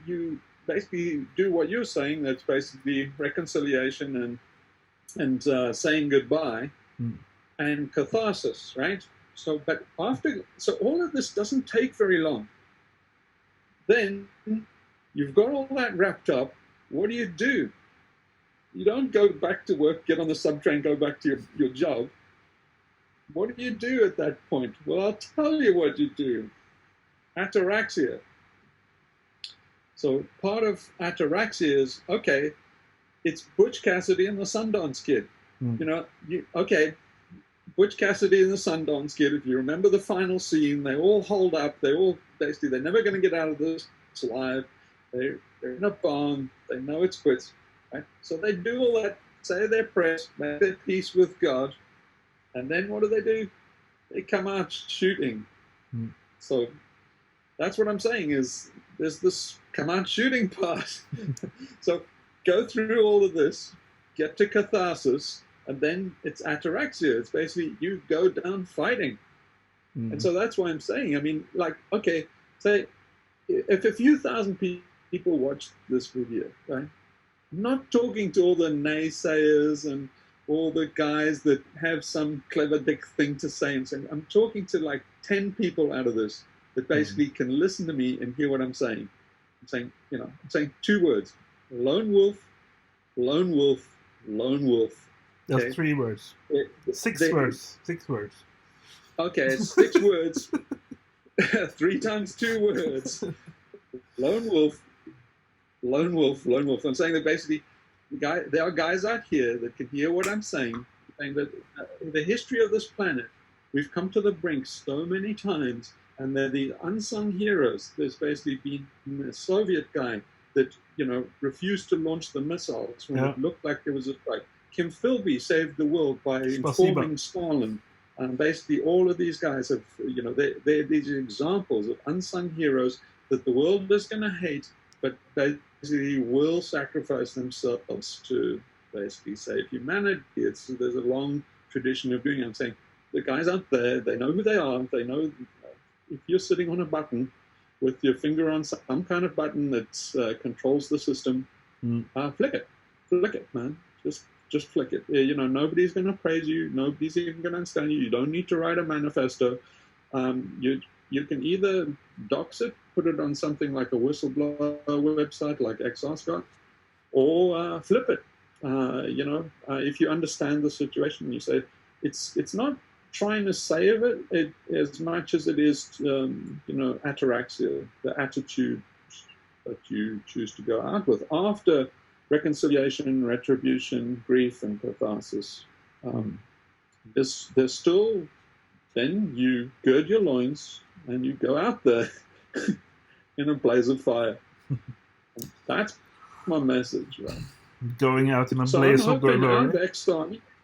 you basically do what you're saying. That's basically reconciliation and saying goodbye and catharsis, right? So all of this doesn't take very long. Then you've got all that wrapped up. What do? You don't go back to work, get on the subtrain, go back to your job. What do you do at that point? Well, I'll tell you what you do. Ataraxia. So part of ataraxia is, okay, it's Butch Cassidy and the Sundance Kid. Butch Cassidy and the Sundance Kid, if you remember the final scene, they all hold up, they're never going to get out of this alive. They're in a barn, they know it's quits. Right? So they do all that, say their prayers, make their peace with God, and then what do? They come out shooting. So that's what I'm saying is there's this come out shooting part. So go through all of this, get to catharsis, and then it's ataraxia. It's basically you go down fighting. And so that's why I'm saying, I mean, like, okay, say if a few thousand people watch this video, right? I'm not talking to all the naysayers and all the guys that have some clever dick thing to say and saying, I'm talking to like 10 people out of this that basically can listen to me and hear what I'm saying. I'm saying, you know, I'm saying 2 words: lone wolf, lone wolf, lone wolf. That's Okay? 3 words. 6 words. 6 words. Okay, it's 6 words. 3 times 2 words. Lone wolf, lone wolf, lone wolf. I'm saying that basically there are guys out here that can hear what I'm saying that in the history of this planet, we've come to the brink so many times, and they're the unsung heroes. There's basically been a Soviet guy that, you know, refused to launch the missiles when it looked like there was a strike. Kim Philby saved the world by informing Stalin. Basically, all of these guys have, you know, they're these examples of unsung heroes that the world is going to hate, but basically will sacrifice themselves to basically save humanity. There's a long tradition of doing it. I'm saying the guys out there, they know who they are. They know if you're sitting on a button with your finger on some kind of button that controls the system, flick it, man. Just flick it. You know, nobody's going to praise you. Nobody's even going to understand you. You don't need to write a manifesto. You can either dox it, put it on something like a whistleblower website like XRScott, or flip it. You know, if you understand the situation, you say it's not trying to save it as much as it is, you know, ataraxia, the attitude that you choose to go out with after reconciliation, retribution, grief, and catharsis. There's still, then you gird your loins and you go out there in a blaze of fire. That's my message, right? Going out in a blaze of glory. It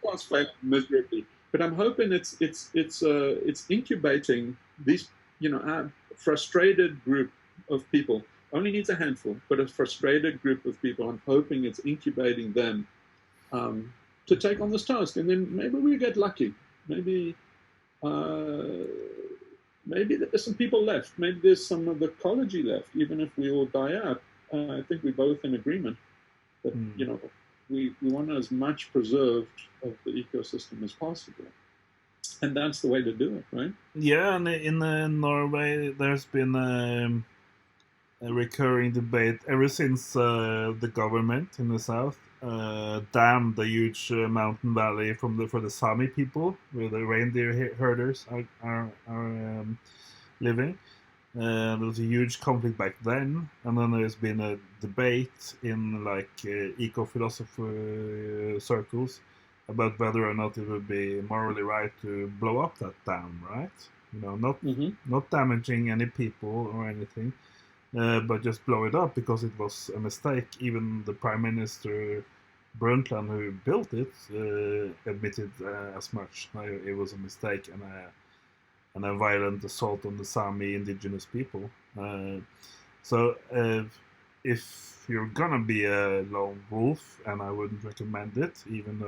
was failed miserably, but I'm hoping it's incubating these, you know, a frustrated group of people. Only needs a handful, but a frustrated group of people. I'm hoping it's incubating them to take on this task, and then maybe we get lucky. Maybe there's some people left. Maybe there's some of the ecology left, even if we all die out. I think we're both in agreement that you know we want as much preserved of the ecosystem as possible, and that's the way to do it, right? Yeah, and in Norway, there's been a recurring debate ever since the government in the south dammed the huge mountain valley for the Sami people, where the reindeer herders are living. There was a huge conflict back then, and then there's been a debate in like eco-philosophy circles about whether or not it would be morally right to blow up that dam, right? You know, not damaging any people or anything. But just blow it up because it was a mistake. Even the Prime Minister Brundtland, who built it, admitted as much. It was a mistake and a violent assault on the Sami indigenous people. So if you're gonna be a lone wolf, and I wouldn't recommend it, even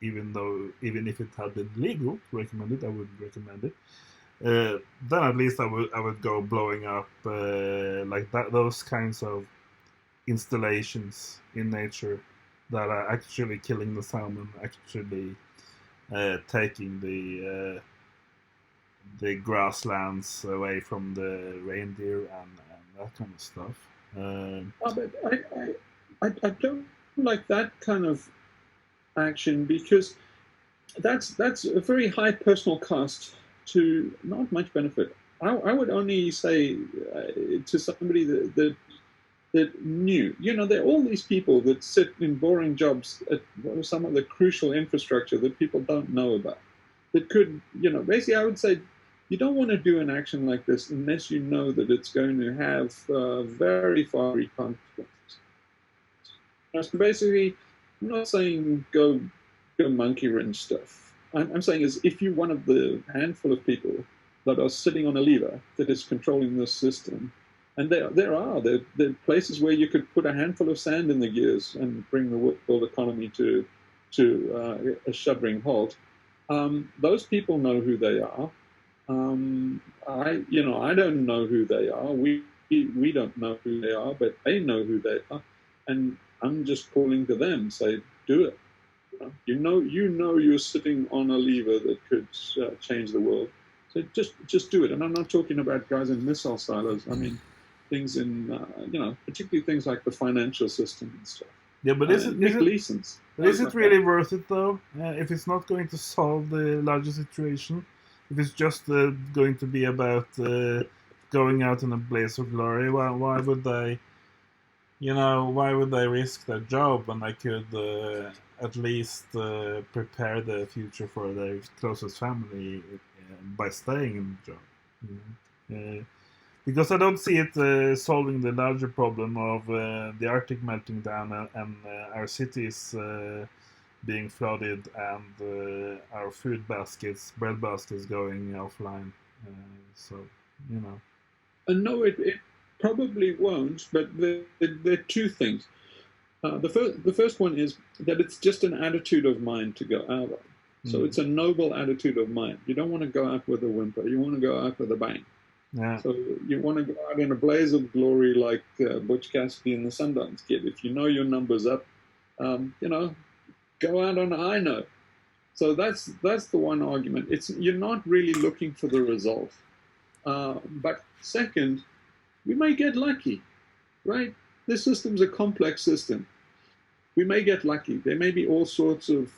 if it had been legal to recommend it, I wouldn't recommend it. Then at least I would go blowing up like that, those kinds of installations in nature that are actually killing the salmon, actually taking the grasslands away from the reindeer and that kind of stuff. But I don't like that kind of action, because that's a very high personal cost to not much benefit. I would only say to somebody that knew, you know, there are all these people that sit in boring jobs at some of the crucial infrastructure that people don't know about, that could, you know, basically I would say you don't want to do an action like this unless you know that it's going to have very far-reaching consequences. So basically, I'm not saying go monkey wrench stuff. I'm saying is if you're one of the handful of people that are sitting on a lever that is controlling this system, And there are places where you could put a handful of sand in the gears and bring the world economy to a shuddering halt. Those people know who they are. I don't know who they are. We don't know who they are, but they know who they are, and I'm just calling to them, say, do it. You know you're sitting on a lever that could change the world. So just do it. And I'm not talking about guys in missile silos. I mean things in particularly things like the financial system and stuff. Yeah, but is it really worth it though? If it's not going to solve the larger situation, if it's just going to be about going out in a blaze of glory, why would they? Why would they risk their job when they could at least prepare the future for their closest family by staying in the job? Because I don't see it solving the larger problem of the Arctic melting down and our cities being flooded and our bread baskets going offline. No, it probably won't, but there are two things. The first one is that it's just an attitude of mind to go out on. So it's a noble attitude of mind. You don't want to go out with a whimper. You want to go out with a bang. Yeah. So you want to go out in a blaze of glory like Butch Cassidy and the Sundance Kid. If you know your number's up, go out on a high note. So that's the one argument. You're not really looking for the result. But second, we may get lucky, right? This system's a complex system. We may get lucky. There may be all sorts of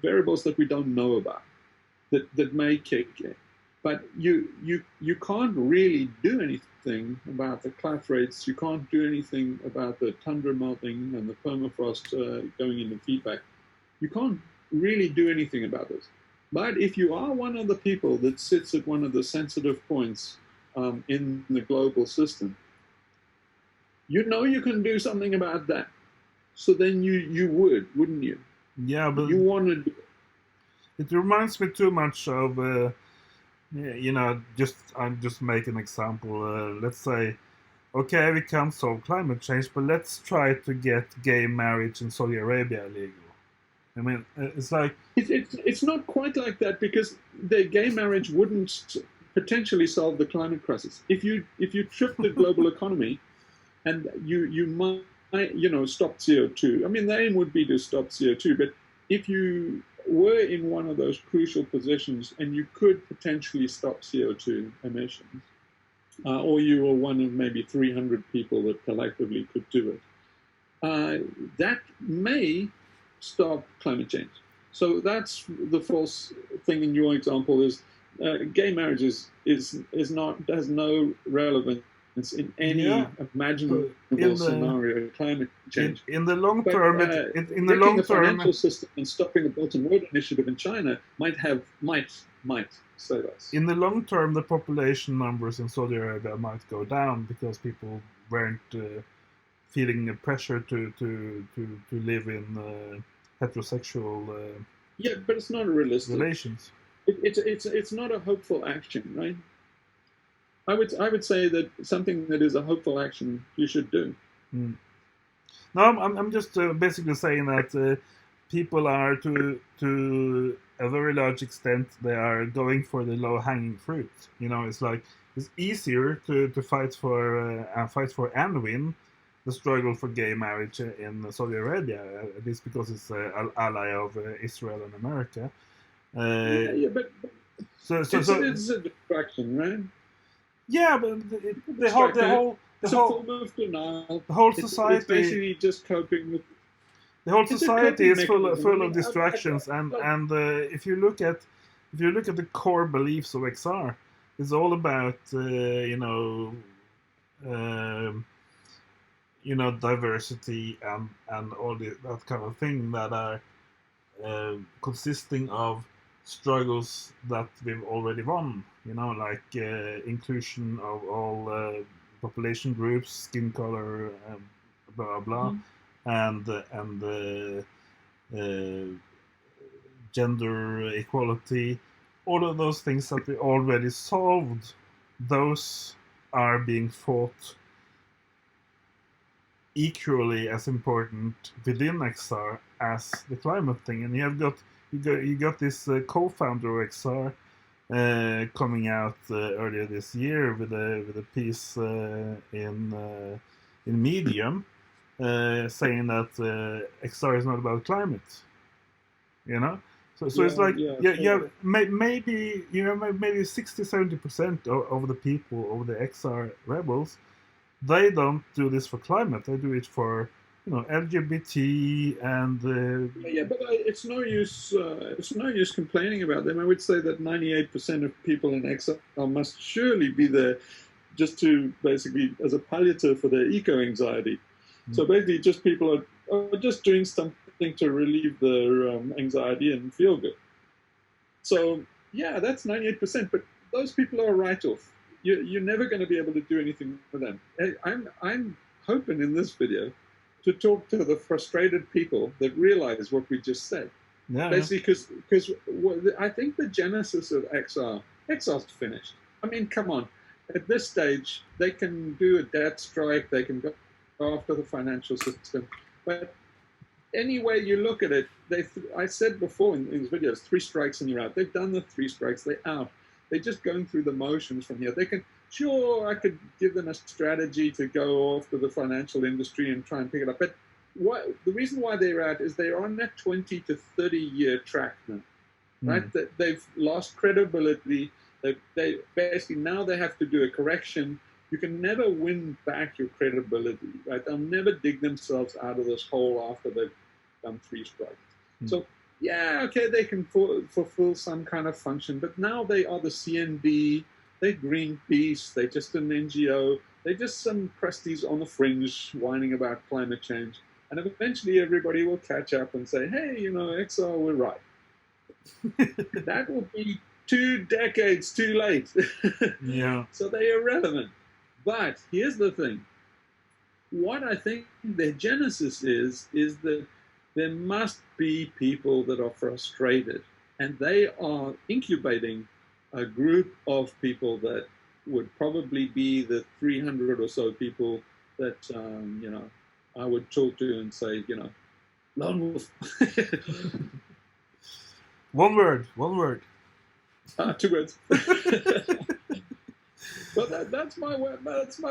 variables that we don't know about that may kick in. But you can't really do anything about the cloud rates. You can't do anything about the tundra melting and the permafrost going into feedback. You can't really do anything about this. But if you are one of the people that sits at one of the sensitive points in the global system, you can do something about that. So then you wouldn't you? Yeah, but you want to do it. It reminds me too much of, I'll just make an example. Let's say, okay, we can't solve climate change, but let's try to get gay marriage in Saudi Arabia legal. I mean, it's like it's not quite like that, because the gay marriage wouldn't potentially solve the climate crisis. If you trip the global economy, and you might stop CO2. I mean, the aim would be to stop CO2, but if you were in one of those crucial positions and you could potentially stop CO2 emissions, or you were one of maybe 300 people that collectively could do it, that may stop climate change. So that's the false thing in your example is gay marriage has no relevance in any imaginable scenario of climate change. In the long term, in the long long term, financial system and stopping the Belt and Road Initiative in China might save us. In the long term, the population numbers in Saudi Arabia might go down because people weren't feeling a pressure to live in heterosexual but it's not realistic relations. It's not a hopeful action, right? I would say that something that is a hopeful action you should do. No, I'm just basically saying that people are to a very large extent they are going for the low hanging fruit. It's like it's easier to fight for and win the struggle for gay marriage in Saudi Arabia, at least because it's an ally of Israel and America. But it's a distraction, right? Yeah, but the whole society. It's basically just coping with. The whole society is full of distractions, and if you look at the core beliefs of XR, it's all about diversity and all that kind of thing that are consisting of struggles that we've already won, like inclusion of all population groups, skin color, blah blah, and gender equality, all of those things that we already solved those are being fought equally as important within XR as the climate thing. And you got this co-founder of XR coming out earlier this year with a piece in Medium saying that XR is not about climate. You know, so it's like maybe 60-70% of the people, of the XR rebels, they don't do this for climate. They do it for LGBT and but it's no use. It's no use complaining about them. I would say that 98% of people in exile must surely be there just to basically as a palliative for their eco-anxiety. So basically, just people are just doing something to relieve their anxiety and feel good. So yeah, that's 98%. But those people are a write-off. You're never going to be able to do anything for them. I'm hoping in this video to talk to the frustrated people that realize what we just said. Yeah. Basically, because I think the genesis of XR's finished. I mean, come on. At this stage, they can do a debt strike. They can go after the financial system. But any way you look at it, I said before in these videos, 3 strikes and you're out. They've done the 3 strikes. They're out. They're just going through the motions from here. They can, sure, I could give them a strategy to go after the financial industry and try and pick it up. But the reason why they're out is they're on that 20 to 30 year track now, right? They've lost credibility. They basically, now they have to do a correction. You can never win back your credibility, right? They'll never dig themselves out of this hole after they've done 3 strikes. So, yeah, okay, they can fulfill some kind of function, but now they are the CND, they're Greenpeace, they're just an NGO, they're just some crusties on the fringe whining about climate change. And eventually everybody will catch up and say, hey, XR, we're right. That will be 2 decades too late. Yeah. So they're irrelevant. But here's the thing. What I think their genesis is that there must be people that are frustrated, and they are incubating a group of people that would probably be the 300 or so people that, I would talk to and say, lone wolf. One word. 2 words. But that's my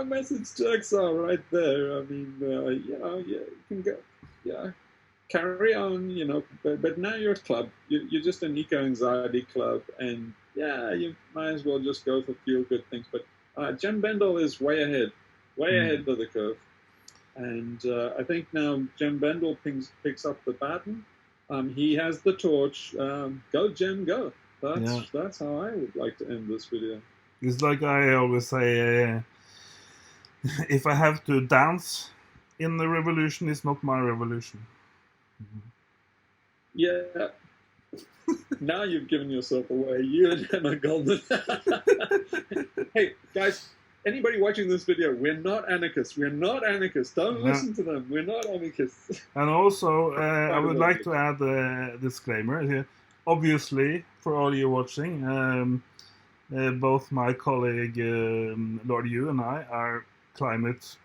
message to XR right there. I mean, you can go, carry on, but now you're a club. You're just an eco-anxiety club, and you might as well just go for feel-good things. But Jem Bendel is way ahead of the curve, and I think now Jem Bendel picks up the baton. He has the torch. Go, Jem, go. That's how I would like to end this video. It's like I always say, if I have to dance in the revolution, it's not my revolution. Yeah. Now you've given yourself away. You and Emma Goldman. Hey, guys, anybody watching this video, we're not anarchists. Don't listen to them. We're not anarchists. And also, I would like to add a disclaimer here. Obviously, for all you watching, both my colleague Lord Yu and I are climate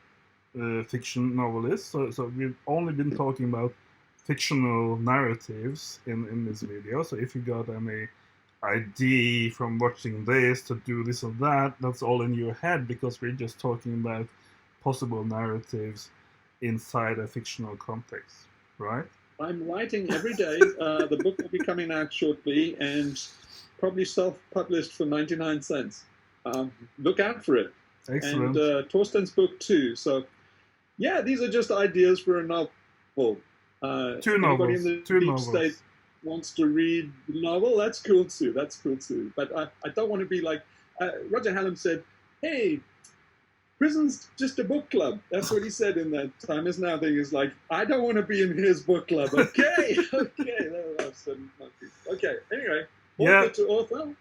fiction novelists, so we've only been talking about fictional narratives in this video. So if you got any idea from watching this to do this or that, that's all in your head, because we're just talking about possible narratives inside a fictional context, right? I'm writing every day. The book will be coming out shortly and probably self-published for 99 cents. Look out for it. Excellent. And Torsten's book too. So, yeah, these are just ideas for a novel. 2 novels. Anybody in the deep state wants to read the novel, that's cool too. But I don't want to be like Roger Hallam said, hey, prison's just a book club. That's what he said in that time. His now thing is like, I don't want to be in his book club. Okay. Okay, anyway. Author to author.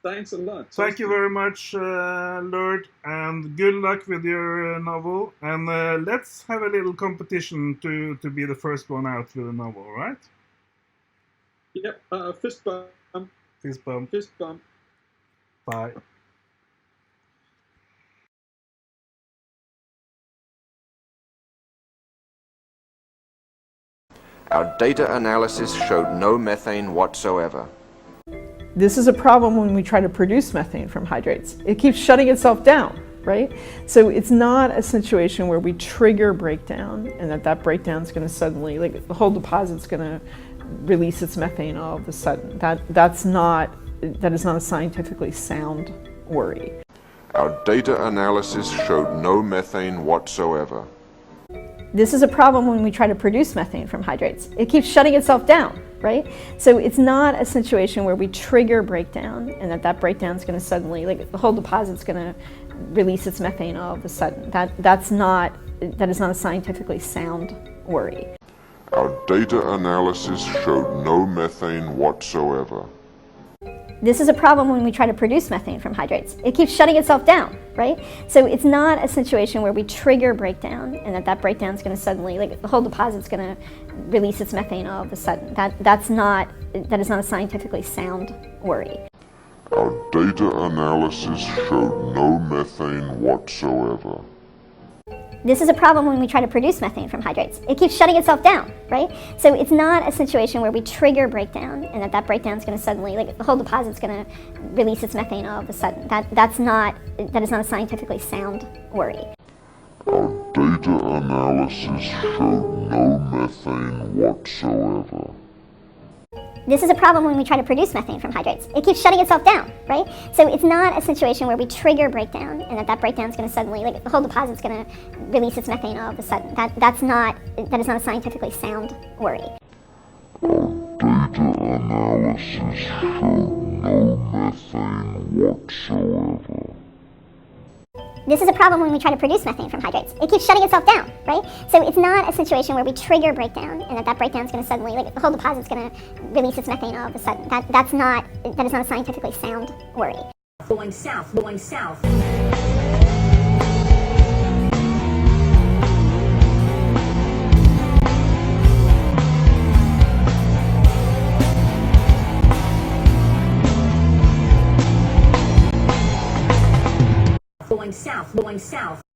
Thanks a lot. Thank you very much, Lord, and good luck with your novel. And let's have a little competition to be the first one out with a novel, right? Yep. Fist bump. Fist bump. Fist bump. Bye. Our data analysis showed no methane whatsoever. This is a problem when we try to produce methane from hydrates. It keeps shutting itself down, right? So it's not a situation where we trigger breakdown and that breakdown is going to suddenly, like the whole deposit's going to release its methane all of a sudden. That is not a scientifically sound worry. Our data analysis showed no methane whatsoever. This is a problem when we try to produce methane from hydrates. It keeps shutting itself down, right? So it's not a situation where we trigger breakdown and that breakdown is going to suddenly, like the whole deposit's going to release its methane all of a sudden. That is not a scientifically sound worry. Our data analysis showed no methane whatsoever. This is a problem when we try to produce methane from hydrates. It keeps shutting itself down, right? So it's not a situation where we trigger breakdown and that breakdown is going to suddenly, like the whole deposit's going to release its methane all of a sudden. That is not a scientifically sound worry. Our data analysis showed no methane whatsoever. This is a problem when we try to produce methane from hydrates. It keeps shutting itself down, right? So it's not a situation where we trigger breakdown and that breakdown is going to suddenly, like the whole deposit's going to release its methane all of a sudden. That is not a scientifically sound worry. Our data analysis showed no methane whatsoever. This is a problem when we try to produce methane from hydrates. It keeps shutting itself down, right? So it's not a situation where we trigger breakdown and that breakdown is going to suddenly, like the whole deposit's going to release its methane all of a sudden. That is not a scientifically sound worry. Our data analysis showed no methane whatsoever. This is a problem when we try to produce methane from hydrates. It keeps shutting itself down, right? So it's not a situation where we trigger breakdown and that breakdown is going to suddenly, like the whole deposit's going to release its methane all of a sudden. That is not a scientifically sound worry. Going south, going south.